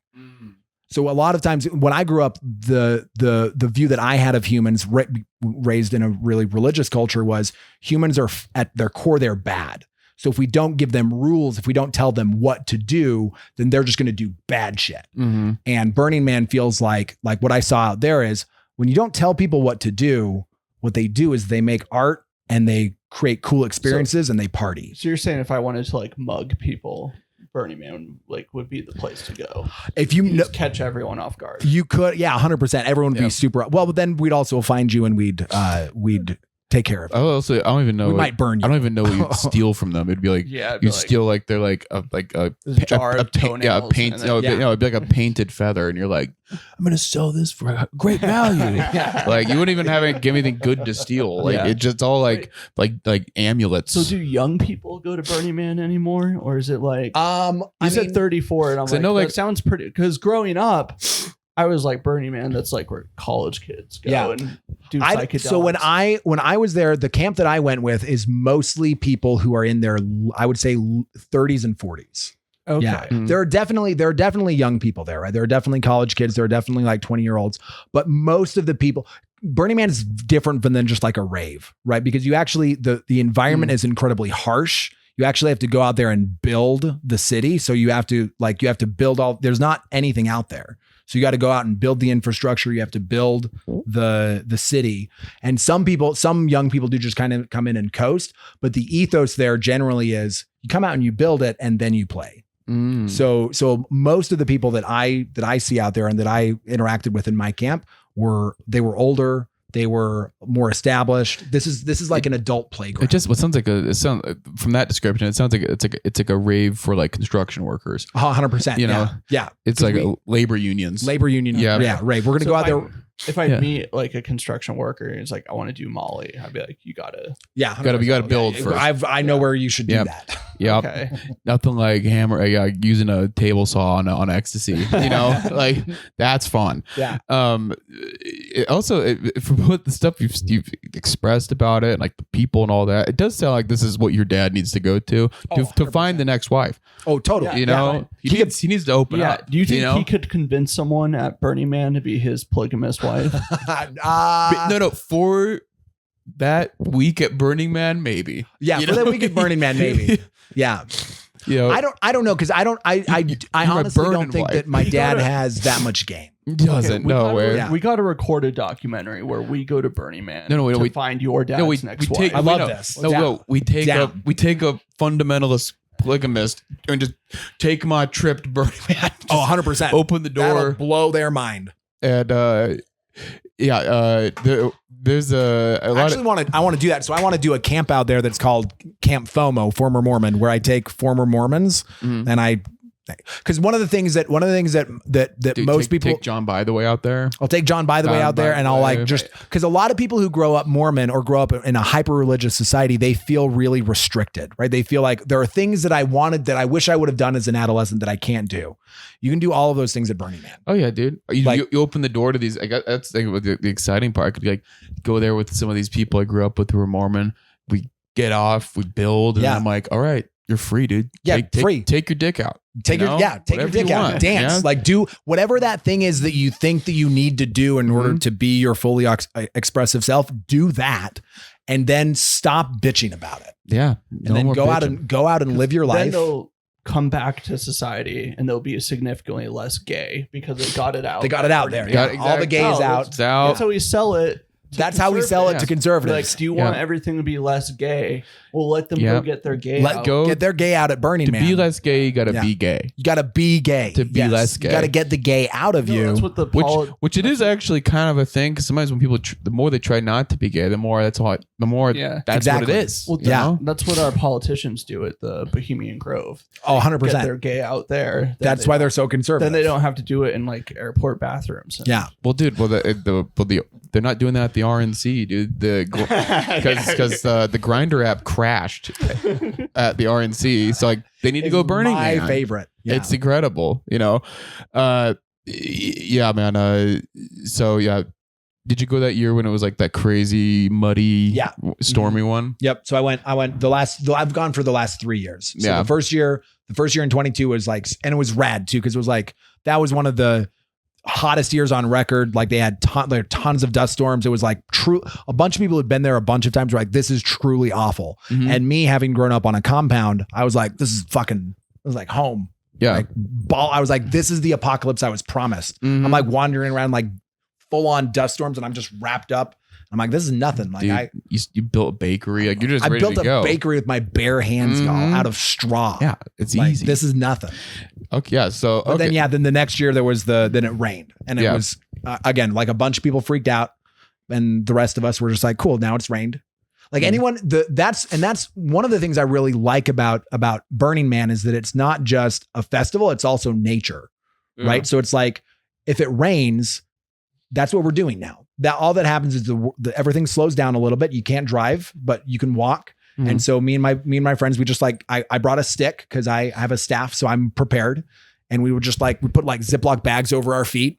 So a lot of times when I grew up, the view that I had of humans raised in a really religious culture was humans are at their core, they're bad. So if we don't give them rules, if we don't tell them what to do, then they're just going to do bad shit. And Burning Man feels like what I saw out there is when you don't tell people what to do, what they do is they make art and they create cool experiences and they party. So you're saying if I wanted to like mug people, Burning Man like would be the place to go. If you just catch everyone off guard. You could, yeah, 100%. Everyone would be super well, but then we'd also find you and we'd take care of it. I don't even know. We might burn you. I don't even know what you'd steal from them. It'd be like, you'd steal like they're like a jar of toenails. Yeah, a paint. It'd be like a painted feather, and you're like, I'm gonna sell this for a great value. Like you wouldn't even give anything good to steal. Like it's just all like amulets. So do young people go to Burning Man anymore, or is it like? You said 34, and I'm like, that sounds pretty. Because growing up, I was like Burning Man. That's like where college kids go and do psychedelics. So when I was there, the camp that I went with is mostly people who are in their, I would say, 30s and 40s. Okay. Yeah. There are definitely young people there, right? There are definitely college kids. There are definitely like 20-year-olds, but most of the people, Burning Man is different than just like a rave, right? Because you actually, the environment is incredibly harsh. You actually have to go out there and build the city. So you have to build there's not anything out there. So you got to go out and build the infrastructure. You have to build the city. And some young people do just kind of come in and coast. But the ethos there generally is you come out and you build it and then you play. So most of the people that I see out there and that I interacted with in my camp were older. They were more established. This is like an adult playground. From that description, it sounds like it's like a rave for like construction workers. 100%. You know, yeah. It's like labor unions. Yeah, right. We're gonna go out there. If I meet like a construction worker and it's like, I want to do Molly, I'd be like, you gotta build first. I know where you should do that. Yeah. Okay. Nothing like using a table saw on ecstasy, you know, like that's fun. Yeah. For the stuff you've expressed about it, like the people and all that, it does sound like this is what your dad needs to go to find the next wife. Oh, totally. You know, he needs to open up. Do you think he could convince someone at Burning Man to be his polygamous wife? No, for that week at Burning Man, maybe. Yeah, for that week at Burning Man, maybe. Yeah. You know, I don't know, because I honestly don't think that my dad has that much game. Doesn't. No way. We got to record a documentary where we go to Burning Man to find your dad's next wife. I love this. We take a fundamentalist polygamist and just take them on a trip to Burning Man. 100%. Open the door. That'll blow their mind. And there's I want to do that. So I want to do a camp out there that's called Camp FOMO, Former Mormon, where I take former Mormons and because one of the things that most people take John by the way out there. I'll take John by the way out there, and I'll because a lot of people who grow up Mormon or grow up in a hyper religious society, they feel really restricted, right? They feel like there are things that I wish I would have done as an adolescent that I can't do. You can do all of those things at Burning Man. Oh yeah, dude. You open the door to these. That's the exciting part. I could be like go there with some of these people I grew up with who were Mormon. We get off, we build, and I'm like, all right, you're free, dude. Yeah, free. Take your dick out. Take your dick out. Dance. Yeah. Like do whatever that thing is that you think that you need to do in order to be your fully expressive self. Do that, and then stop bitching about it. Yeah, and then go out and live your life. Then they'll come back to society and they'll be significantly less gay because they got it out. They got it out there. Yeah. All the gays out. It's out. That's how we sell it. That's how we sell it to conservatives. Like, do you want everything to be less gay? We'll let them go get their gay out. Get their gay out at Burning Man. To be less gay, you got to be gay. You got to be gay. To be less gay. You got to get the gay out of you. That's what which it is actually kind of a thing, because sometimes when people, the more they try not to be gay, the more that's what it is. Well, that's what our politicians do at the Bohemian Grove. Oh, 100%. Get their gay out there. That's why they're so conservative. Then they don't have to do it in like airport bathrooms. Yeah. Well, dude, they're not doing that at the RNC, dude. Because the Grindr app crashed at the RNC, so like they need to go Burning Man. My favorite. Yeah. It's incredible, you know. Yeah, man. So yeah, did you go that year when it was like that crazy muddy, stormy one? Yep. So I went. I've gone for the last 3 years. So the first year in 22 was like, and it was rad too, because it was like that was one of the hottest years on record. Like they had tons of dust storms. It was like a bunch of people had been there a bunch of times were like, this is truly awful. And me having grown up on a compound, I was like, this is fucking, it was like home. Yeah. I was like, this is the apocalypse I was promised. I'm like wandering around like full on dust storms and I'm just wrapped up. I'm like, this is nothing. Like, dude, you built a bakery. Like you're just ready to go. I built a bakery with my bare hands, y'all, out of straw. Yeah, it's like, easy. This is nothing. Okay, yeah. So, but then the next year then it rained, and it was again like a bunch of people freaked out, and the rest of us were just like, cool, now it's rained. Like that's one of the things I really like about Burning Man is that it's not just a festival; it's also nature, right? So it's like if it rains, that's what we're doing now. That all that happens is everything slows down a little bit. You can't drive, but you can walk. And so me and my friends, we just like, I brought a stick because I have a staff, so I'm prepared. And we would just like, we put like Ziploc bags over our feet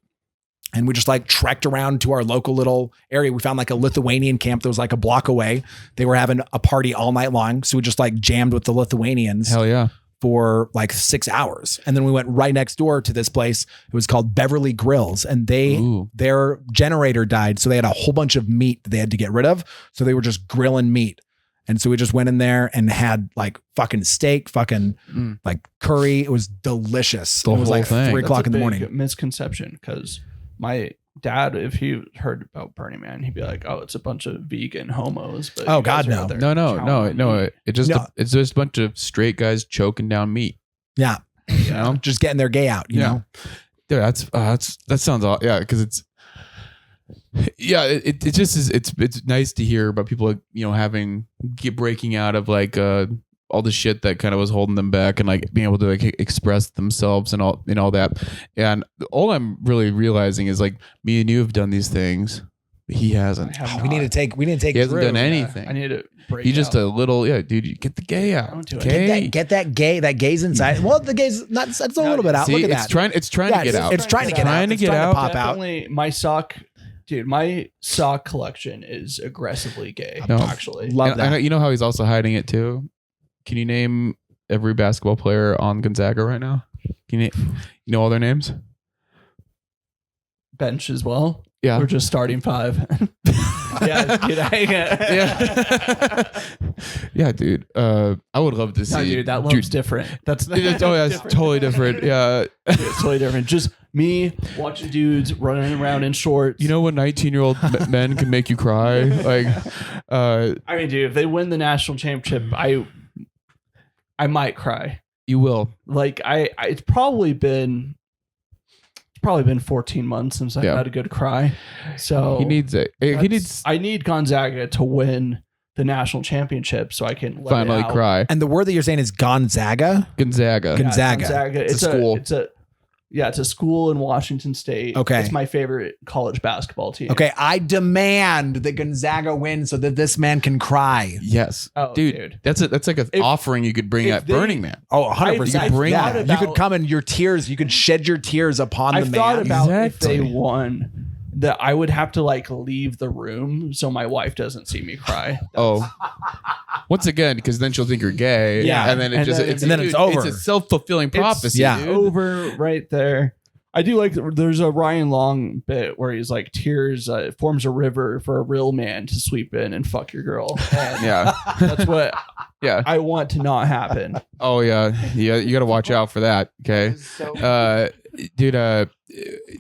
and we just like trekked around to our local little area. We found like a Lithuanian camp that was like a block away. They were having a party all night long. So we just like jammed with the Lithuanians. Hell yeah. For like 6 hours. And then we went right next door to this place. It was called Beverly Grills, and their generator died. So they had a whole bunch of meat that they had to get rid of. So they were just grilling meat. And so we just went in there and had like fucking steak, like curry. It was delicious. It was like thing. 3 o'clock in the morning. Misconception, because my dad, if he heard about Burning Man, he'd be like, "Oh, it's a bunch of vegan homos." But oh God, no. It's just a bunch of straight guys choking down meat. Yeah, you know, just getting their gay out. You know, dude, that sounds yeah, because Yeah, it just is. It's nice to hear about people, breaking out of like all the shit that kind of was holding them back, and like being able to like express themselves and all that. And all I'm really realizing is like me and you have done these things. He hasn't. We need to take. He hasn't done anything. I need to break. He's just a little. Yeah, dude. You get the gay out. Okay? Get that gay. That gay's inside. Well, the gay's not. That's a little bit out. Look at that. It's trying to get out. It's trying to get out. It's trying to pop out. My sock. Dude, my sock collection is aggressively gay. No, actually, love that. I know, you know how he's also hiding it too. Can you name every basketball player on Gonzaga right now? Can you know all their names? Bench as well. Yeah, we're just starting 5. Yeah, dude. Yeah, dude. I would love to see. No, dude, that love's different. That's totally different. Yeah, it's totally different. Just me watching dudes running around in shorts. You know when 19-year-old men can make you cry? Like, I mean, dude, if they win the national championship, I might cry. You will. Like, it's probably been 14 months since I've had a good cry. So he needs it. I need Gonzaga to win the national championship so I can finally cry. And the word that you're saying is Gonzaga? Gonzaga. Gonzaga. It's a school. It's a school in Washington State. Okay. It's my favorite college basketball team. Okay. I demand that Gonzaga win so that this man can cry. Yes. Oh, dude. That's like an offering you could bring at Burning Man. Oh, 100%. You could bring that. You could come and your tears, you could shed your tears upon the man. I thought about if they won, that I would have to like leave the room so my wife doesn't see me cry. Once again, because then she'll think you're gay. Yeah. And then it's over. It's a self-fulfilling prophecy. Yeah. Dude. Over right there. I do like, there's a Ryan Long bit where he's like, tears forms a river for a real man to sweep in and fuck your girl. And that's what I want to not happen. Oh yeah. You got to watch out for that. Okay. Dude,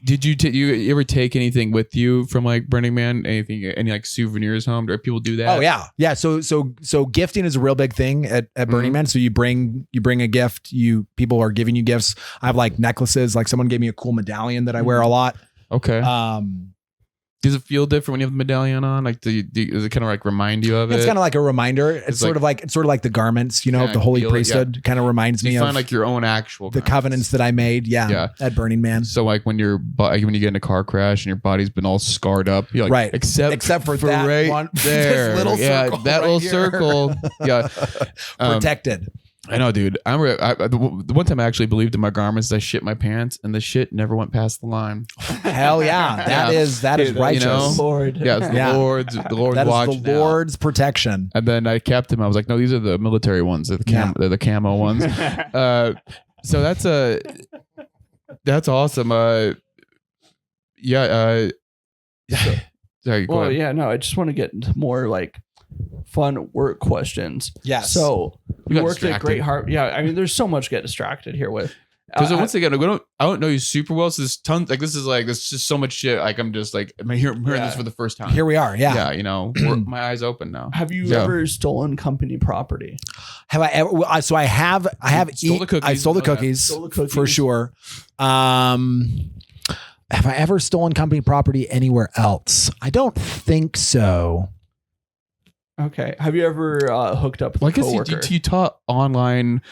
did you ever take anything with you from like Burning Man? Any like souvenirs home? Do people do that? Oh yeah. So gifting is a real big thing at Burning Man. So you bring a gift. People are giving you gifts. I have like necklaces. Like someone gave me a cool medallion that I wear a lot. Okay. Does it feel different when you have the medallion on? Like, does it kind of like remind you of it? It's kind of like a reminder. It's sort of like the garments, of the holy priesthood. Kind of reminds me of find like your own actual the covenants that I made. At Burning Man. So like when you get in a car crash and your body's been all scarred up, you're like, right? Except for that right one there, this little circle that little circle, protected. I know, dude. The one time I actually believed in my garments, I shit my pants, and the shit never went past the line. Hell yeah, that is righteous. Lord, yeah, the Lord's that watch. Is the Lord's protection. And then I kept them. I was like, no, these are the military ones. They're the camo ones. So that's awesome. Sorry, go ahead. I just want to get into more like fun work questions. Yes. So you worked at Great Heart. Yeah. I mean, there's so much to get distracted here with. Because once again, I don't know you super well. So there's tons. Like this is just so much shit. Like I'm just like I'm hearing this for the first time. Here we are. Yeah. Yeah. My eyes open now. Have you ever stolen company property? Have I ever? So I have. Stole the cookies. I stole the cookies for sure. Have I ever stolen company property anywhere else? I don't think so. Okay. Have you ever hooked up with a coworker? You taught online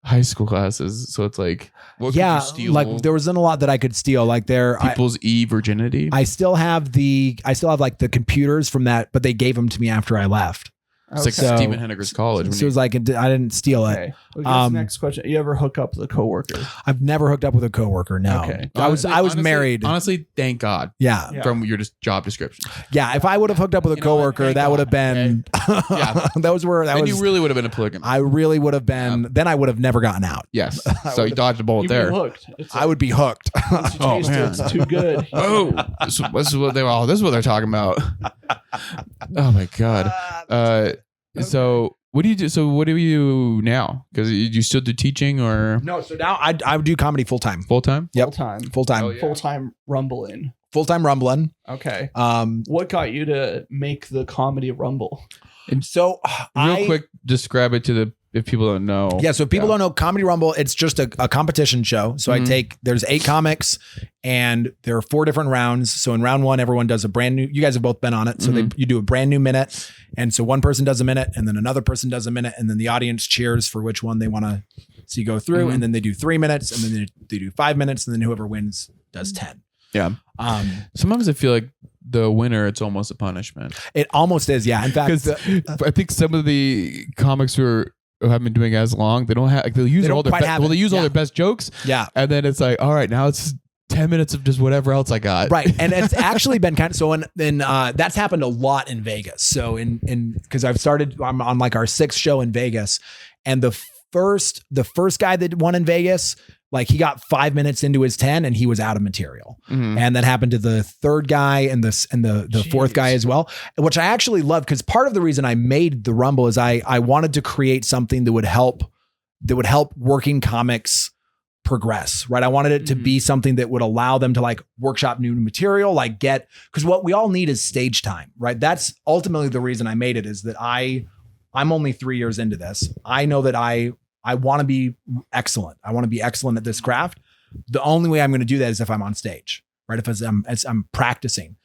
high school classes, so it's like, what could you steal? Like there wasn't a lot that I could steal. Like people's virginity. I still have like the computers from that, but they gave them to me after I left. It's like Stephen Henniger's college. So it was like I didn't steal it. Okay. Next question: you ever hook up with a coworker? I've never hooked up with a coworker. No. Okay. I was married. Honestly, thank God. Yeah. From your job description. Yeah. If I would have hooked up with a coworker, that would have been. Yeah. You really would have been a polygamist. I really would have been. Yeah. Then I would have never gotten out. Yes. So you dodged a bullet there. Hooked. I would be hooked. Oh man, it's too good. This is what they're talking about. Oh my God. Okay. So what do you do? So what do you now? Because you still do teaching or no? So now I do comedy full time. Full time. Yep. Full time. Full time rumbling. Full time rumbling. Okay. What got you to make the comedy rumble? And so real quick, describe it to the if people don't know. Yeah. So if people don't know, Comedy Rumble, it's just a competition show. So there's 8 comics and there are 4 different rounds. So in round 1, everyone does a brand new, you guys have both been on it. So you do a brand new minute. And so one person does a minute and then another person does a minute. And then the audience cheers for which one they want to see go through. And then they do 3 minutes and then they do 5 minutes. And then whoever wins does 10. Yeah. Sometimes I feel like the winner, it's almost a punishment. It almost is. Yeah. In fact, I think some of the comics who haven't been doing as long, they don't have, like, they'll use all their best jokes. Yeah. And then it's like, all right, now it's 10 minutes of just whatever else I got. Right. And it's actually been kind of, so that's happened a lot in Vegas. So cause I'm on like our 6th show in Vegas, and the first guy that won in Vegas, like he got 5 minutes into his 10 and he was out of material. And that happened to the 3rd guy and the 4th guy as well, which I actually love, because part of the reason I made the Rumble is I wanted to create something that would help working comics progress, right? I wanted it to be something that would allow them to like workshop new material, like because what we all need is stage time, right? That's ultimately the reason I made it, is that I'm only 3 years into this. I know that I want to be excellent. I want to be excellent at this craft. The only way I'm going to do that is if I'm on stage, right? If I'm practicing,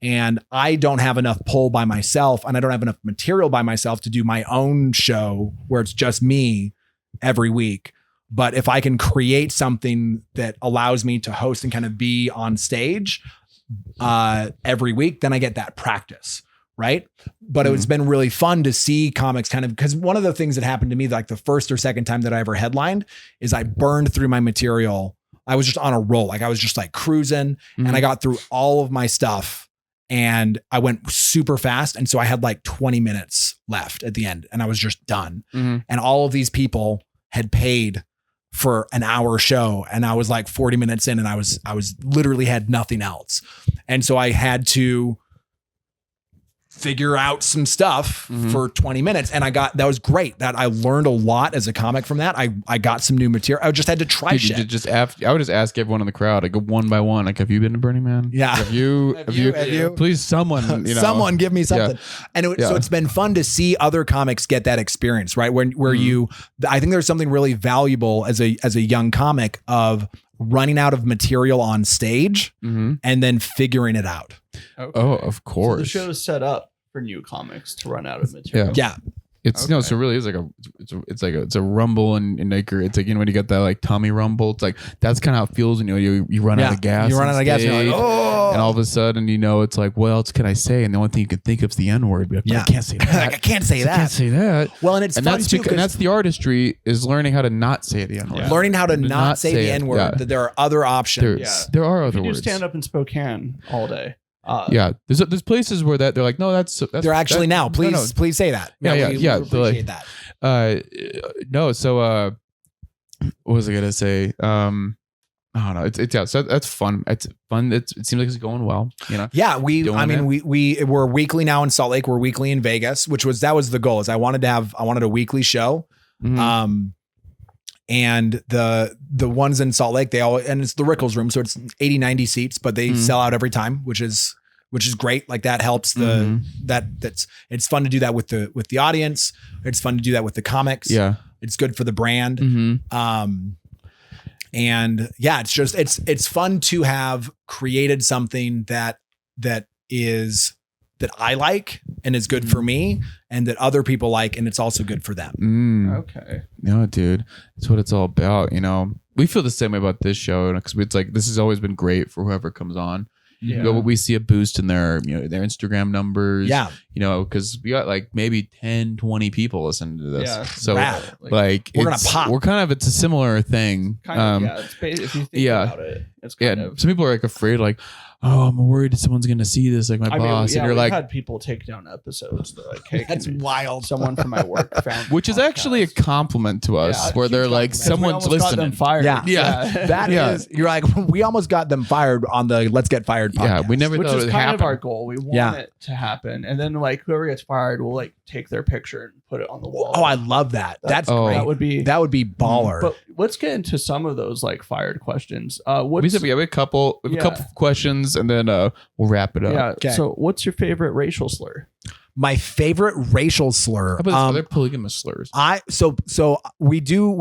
and I don't have enough pull by myself, and I don't have enough material by myself to do my own show where it's just me every week. But if I can create something that allows me to host and kind of be on stage every week, then I get that practice. Right. But it's been really fun to see comics kind of, because one of the things that happened to me, like the first or second time that I ever headlined, is I burned through my material. I was just on a roll. Like I was just like cruising and I got through all of my stuff and I went super fast. And so I had like 20 minutes left at the end and I was just done. And all of these people had paid for an hour show. And I was like 40 minutes in and I was literally had nothing else. And so I had to figure out some stuff for 20 minutes. And that was great. That I learned a lot as a comic from that. I got some new material. I just had to try shit. I would just ask everyone in the crowd, like one by one, like, have you been to Burning Man? Yeah. Have you? Please, someone, someone give me something. Yeah. And so it's been fun to see other comics get that experience, right? Where I think there's something really valuable as a young comic of running out of material on stage and then figuring it out. Okay. Oh, of course. So the show is set up for new comics to run out of material. Yeah. It's so it really is like it's a rumble and like it's like, when you get that like Tommy Rumble, it's like that's kind of how it feels when you run out of gas. You run out of gas and you're like, oh, and all of a sudden it's like, what else can I say? And the only thing you can think of is the N-word. Like, I can't say that. Like, I can't say that. I can't say that. Well, and that's the artistry, is learning how to not say the N-word. Yeah. Learning how to not say the N-word. Yeah. That there are other options. There are other words. You stand up in Spokane all day. There's places where they're like, no, that's they're actually now. Please, please say that. We appreciate that. No, so what was I gonna say? I don't know. So that's fun. It's fun. It seems like it's going well. Yeah, we're weekly now in Salt Lake. We're weekly in Vegas, that was the goal. Is I wanted a weekly show. And the ones in Salt Lake, and it's the Rickles room, so it's 80, 90 seats, but they sell out every time, which is great. Like that helps it's fun to do that with the audience. It's fun to do that with the comics. Yeah. It's good for the brand. And yeah, it's fun to have created something that I like and is good for me, and that other people like, and it's also good for them. Okay. No, dude, that's what it's all about. We feel the same way about this show, because it's like, this has always been great for whoever comes on. Yeah. We see a boost in their Instagram numbers. Yeah. Because we got like maybe 10, 20 people listening to this. Yeah. So like we're gonna pop. We're kind of, it's a similar thing. Kind of, if you think about it, it's kind of. Some people are like afraid, like, oh, I'm worried someone's going to see this, like my boss. And you're like, had people take down episodes. They're like, hey, that's wild. Someone from my work found which is actually a compliment to us, where they're like, someone's listening. Got them fired. Yeah. That is, you're like, we almost got them fired on the Let's Get Fired podcast. Yeah, we never thought it would happen. Which is kind of our goal. We want it to happen. And then like whoever gets fired will like take their picture and put it on the wall. Oh, I love that. That's great. That would be baller. But let's get into some of those like fired questions. We have a couple questions, and then we'll wrap it up. Yeah. Okay. So what's your favorite racial slur? My favorite racial slur. How about other polygamous slurs? We do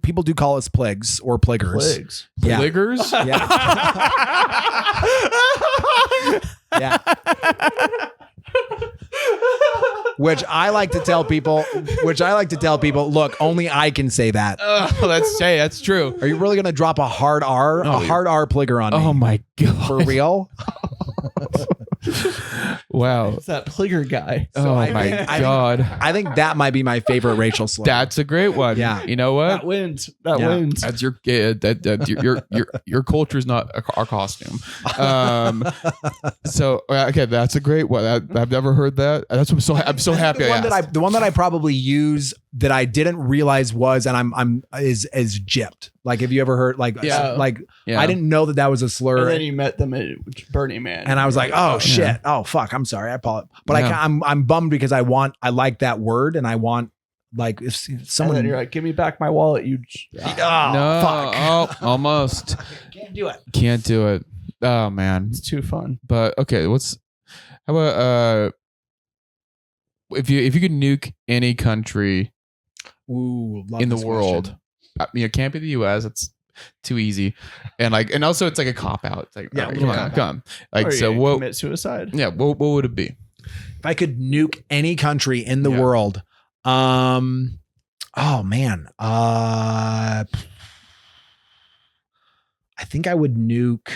people do call us pligs or pliggers. Pligs. Yeah. Pliggers? Yeah. Yeah. Which I like to tell people, look, only I can say that. That's true. Are you really going to drop a hard R pligger on me? Oh my God. For real? Wow. It's that pligger guy. So my God. I think that might be my favorite racial slur. That's a great one. Yeah. You know what? That wins. That wins. That's your culture's not our costume. So okay, that's a great one. I've never heard that. I'm so happy. The one that I probably use that I didn't realize was, and is gypped. Like, have you ever heard I didn't know that was a slur. And then you met them at Burning Man, and I was like, oh shit, yeah. oh fuck, I'm sorry, I apologize, but I'm bummed because I like that word, and I want like if someone. And then you're like, give me back my wallet, you. No, fuck. Oh, almost. Can't do it. Oh man, it's too fun. But okay, how about if you could nuke any country in the world, it can't be the U.S. It's too easy, and also it's like a cop out. It's like, come on. Like, or so what? Commit suicide. Yeah. What would it be? If I could nuke any country in the world, oh man, I think I would nuke.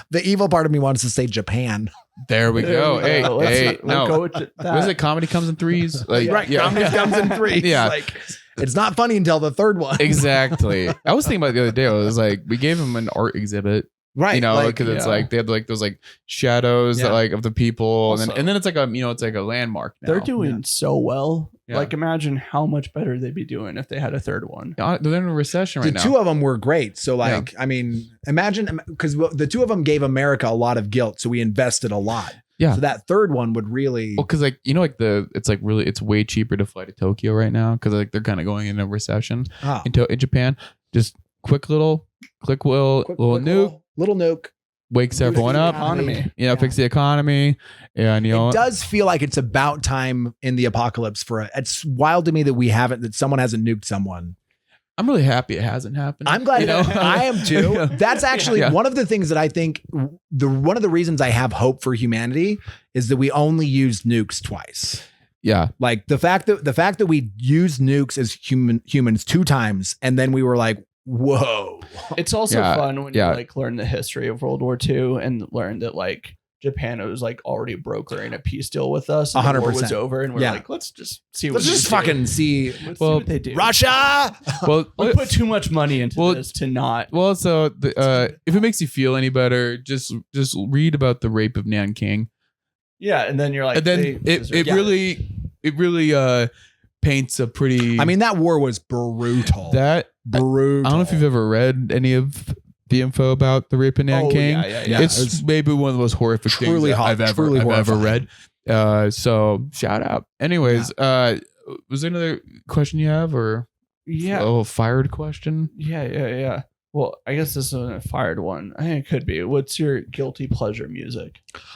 The evil part of me wants to say Japan. There we go. Hey, no. Go with that. Was it comedy comes in threes? Like, right. Yeah. Comedy comes in threes. Yeah. Like, it's not funny until the third one. Exactly. I was thinking about it the other day. I was like, we gave him an art exhibit. Right. You know, because it's like they had like those like shadows that, like of the people. Also, and then it's like it's like a landmark now. They're doing so well. Yeah. Like, imagine how much better they'd be doing if they had a third one. They're in a recession right now. The two of them were great. So I mean, imagine, because the two of them gave America a lot of guilt. So we invested a lot. Yeah. So that third one would really. Well, because it's way cheaper to fly to Tokyo right now because like they're kind of going in a recession in Japan. Just little nuke. Little nuke. Wakes everyone up. Economy. Fix the economy. And it does feel like it's about time in the apocalypse it's wild to me that someone hasn't nuked someone. I'm really happy it hasn't happened. I'm glad. I am too. That's actually one of the things that I think one of the reasons I have hope for humanity is that we only used nukes twice. Yeah. Like the fact that we used nukes as humans 2 times, and then we were like, whoa. It's also fun when you like learn the history of World War II and learn that like Japan was like already brokering a peace deal with us. 100%. The war was over, and we're like, let's just see what see what they do. Russia. Well, we put too much money into this to not. Well, so if it makes you feel any better, just read about the rape of Nanking. Yeah, and then you're like, and then it really paints a pretty. I mean, that war was brutal. Brutal. I don't know if you've ever read any of the info about the rape of Nanking. Yeah. It's maybe one of the most horrific things I've ever read. So shout out. Anyways, was there another question you have, or a fired question? Yeah. Well, I guess this isn't a fired one. I think it could be. What's your guilty pleasure music?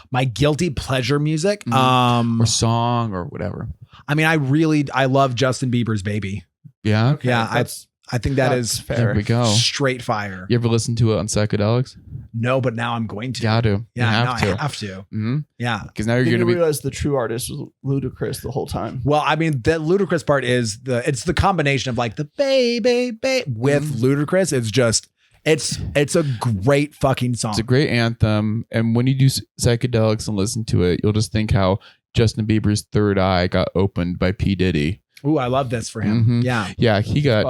My guilty pleasure music, or song, or whatever. I mean, I love Justin Bieber's Baby. Yeah. Okay, yeah. I think that is fair. There we go. Straight fire. You ever listen to it on psychedelics? No, but now I'm going to. Got to. Yeah, I have to. Mm-hmm. Yeah. Because now you're going to realize the true artist was Ludacris the whole time. Well, I mean, the Ludacris part is it's the combination of like the baby with Ludacris. It's just it's a great fucking song. It's a great anthem. And when you do psychedelics and listen to it, you'll just think how Justin Bieber's third eye got opened by P. Diddy. Ooh, I love this for him. Mm-hmm. Yeah. He got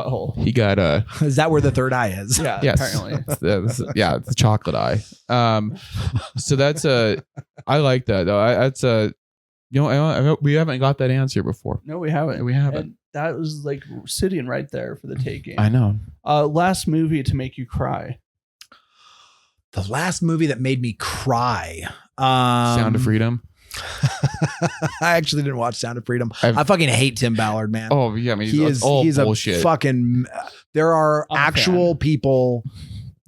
is that where the third eye is? Yeah. Yes. Apparently. It's the chocolate eye. So that's I like that though. We haven't got that answer before. No, we haven't. And that was like sitting right there for the taking. I know. Last movie to make you cry. The last movie that made me cry. Sound of Freedom. I actually didn't watch Sound of Freedom. I fucking hate Tim Ballard, man. Oh yeah, I mean he's bullshit. A fucking. There are actual people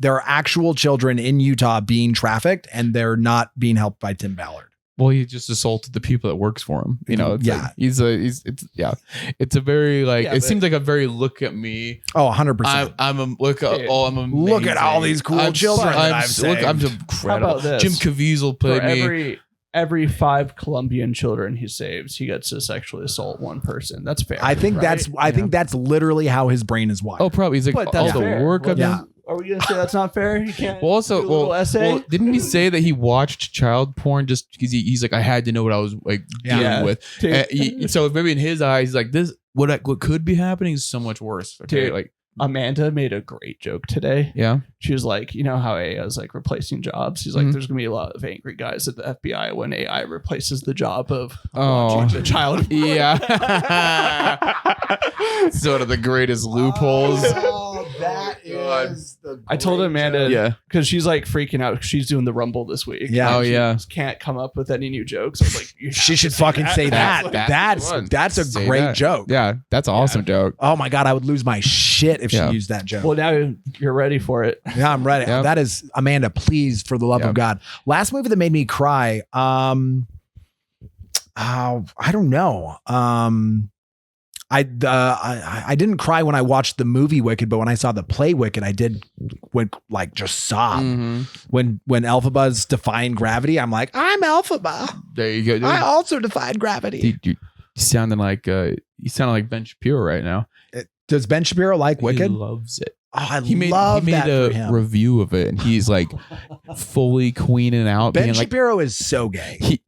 there are actual children in Utah being trafficked, and they're not being helped by Tim Ballard. Well, he just assaulted the people that works for him. You know, it's Yeah. like, it's a very like, Yeah, it but- seems like a very look at me. Oh, 100%. I'm amazing. Look at all these cool children that I've saved. I'm How incredible. about this? Jim Caviezel played For me. every 5 Colombian children he saves, he gets to sexually assault one person. That's fair. I think right? I think that's literally how his brain is wired. Oh, probably. He's like, But all that's the fair. work Well, I've yeah. done. Are we gonna say that's not fair? You can't. Well, also, do a little essay. well, didn't he say that he watched child porn just because he's like, I had to know what I was like dealing Yeah. with. Dude. So maybe in his eyes, he's like, this what could be happening is so much worse. Okay, Dude. like, Amanda made a great joke today. yeah. She was like, you know how AI is like replacing jobs? She's like, Mhm. there's gonna be a lot of angry guys at the FBI when AI replaces the job of Oh. watching the child. Yeah. It's one of the greatest loopholes. That is the I told Amanda, Yeah. because she's like freaking out. 'Cause she's doing the Rumble this week. Yeah. Oh, She yeah. just can't come up with any new jokes. I was like, you She have should to say fucking say that. That's the one. That's a Say great that. joke. Yeah, that's an awesome joke. Oh my God, I would lose my shit if Yeah. she used that joke. Well, now you're ready for it. Yeah, I'm ready. Yep. That is Amanda, please, for the love Yep. of God. Last movie that made me cry. I don't know. I didn't cry when I watched the movie Wicked, but when I saw the play Wicked, I did went like just sob. Mhm. When Elphaba's defying gravity, I'm like, I'm Elphaba. There you go. Dude. I also defied gravity. You sounded like Ben Shapiro right now. Does Ben Shapiro like Wicked? He loves it. Oh, I He made love that a for him. review of it, and he's like fully queening out, Ben being like, Shapiro is so gay. He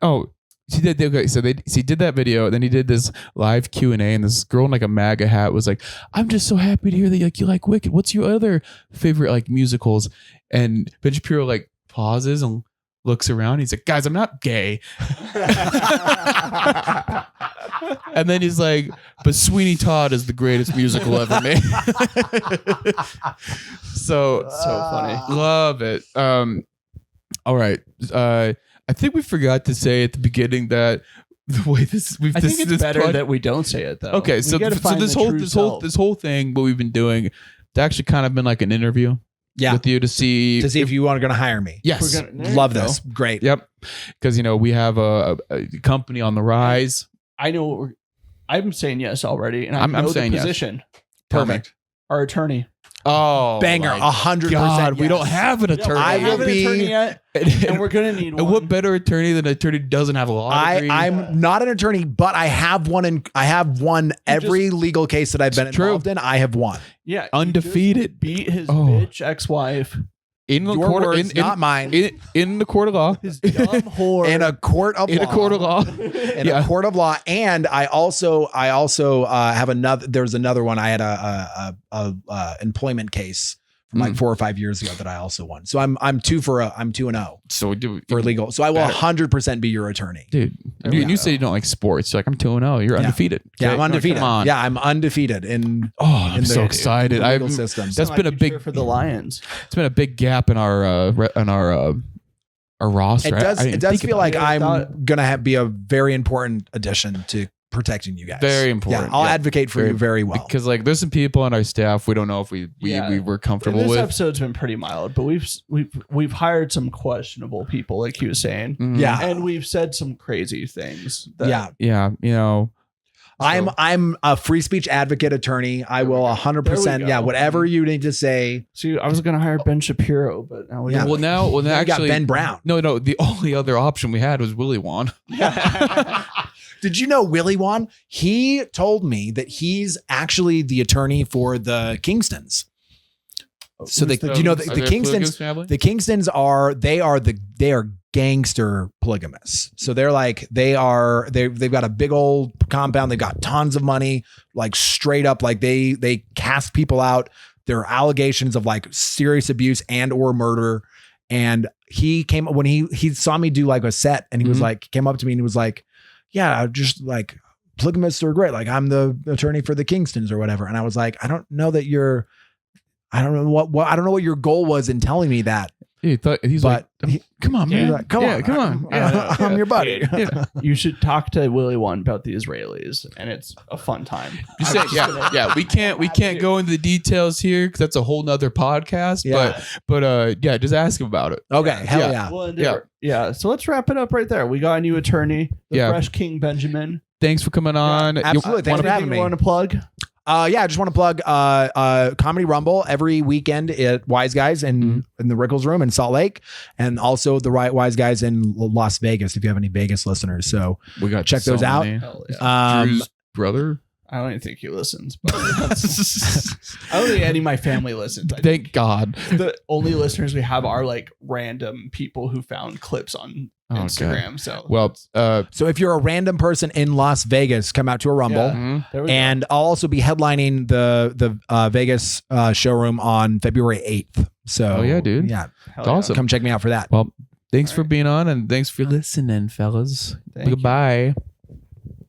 did okay. So he did that video, then he did this live Q&A, and this girl in like a MAGA hat was like, "I'm just so happy to hear that you like Wicked. What's your other favorite like musicals?" And Ben Shapiro like pauses and looks around. He's like, "Guys, I'm not gay." And then he's like, "But Sweeney Todd is the greatest musical ever made." So funny. Love it. All right. I think we forgot to say at the beginning that the way I think it's better that we don't say it though. Okay, so this whole thing, what we've been doing, it's actually kind of been like an interview with you to see if you are going to hire me. Yes, love this. Great. Yep, because we have a company on the rise. I know. I'm saying yes already, and I'm saying the position. Yes. Perfect. Our attorney. Oh, banger, 100%. God, we don't have an attorney. I will be attorney yet, and we're gonna need one. And what better attorney than an attorney who doesn't have a law degree? I'm not an attorney, but I have one. I have won every legal case that I've been involved in. I have won. Yeah, undefeated. Beat his bitch ex-wife. In the Your court, words, not mine. In the court of law, His dumb whore. In a court of law. In a court of law. In a court of law, and I also have another. There's another one. I had a employment case from like 4 or 5 years ago that I also won. So I'm 2-0. So for legal. So I will 100% be your attorney, dude. You say you don't like sports. You're like, I'm 2-0. You're undefeated. Yeah, Okay? I'm undefeated. Come on. Yeah, I'm undefeated I'm so excited. the legal systems. That's been a big for the Lions. It's been a big gap in our roster. It does feel like I'm gonna be a very important addition to protecting you guys. Very important. Yeah, I'll advocate for you very well. Because like there's some people on our staff we don't know if we were comfortable this with. This episode's been pretty mild, but we've hired some questionable people, like he was saying. Mhm. Yeah, and we've said some crazy things. Yeah. I'm a free speech advocate attorney. I will 100%. Yeah, whatever you need to say. See, I was going to hire Ben Shapiro, but now we now you actually got Ben Brown. No. The only other option we had was Willie Wan. Did you know Willie Wan? He told me that he's actually the attorney for the Kingstons. So the Kingstons, the Kingstons are gangster polygamists. So they've got a big old compound. They've got tons of money, like straight up, like they cast people out. There are allegations of like serious abuse and or murder. And he came when he saw me do like a set, and he was like, came up to me and he was like, yeah, just like polygamists are great. Like I'm the attorney for the Kingstons or whatever. And I was like, I don't know what your goal was in telling me that. He's like, come on, man. Like, come on. I'm your buddy. You should talk to Willie One about the Israelis, and it's a fun time. We can't go into the details here because that's a whole nother podcast. But just ask him about it. Okay, hell yeah. We'll so let's wrap it up right there. We got a new attorney, the Fresh King Benjamin. Thanks for coming on. Absolutely. Thanks for having me. Want to plug? I just want to plug Comedy Rumble every weekend at Wise Guys in the Rickles Room in Salt Lake, and also the Wise Guys in Las Vegas if you have any Vegas listeners. So we got check those out. Drew's brother. I don't even think he listens, but I don't think any of my family listens. Thank God. The only listeners we have are like random people who found clips on Instagram. So if you're a random person in Las Vegas, come out to a Rumble, and I'll also be headlining the Vegas showroom on February 8th. So dude, awesome. Come check me out for that. Well, thanks for being on, and thanks for listening, fellas. Goodbye.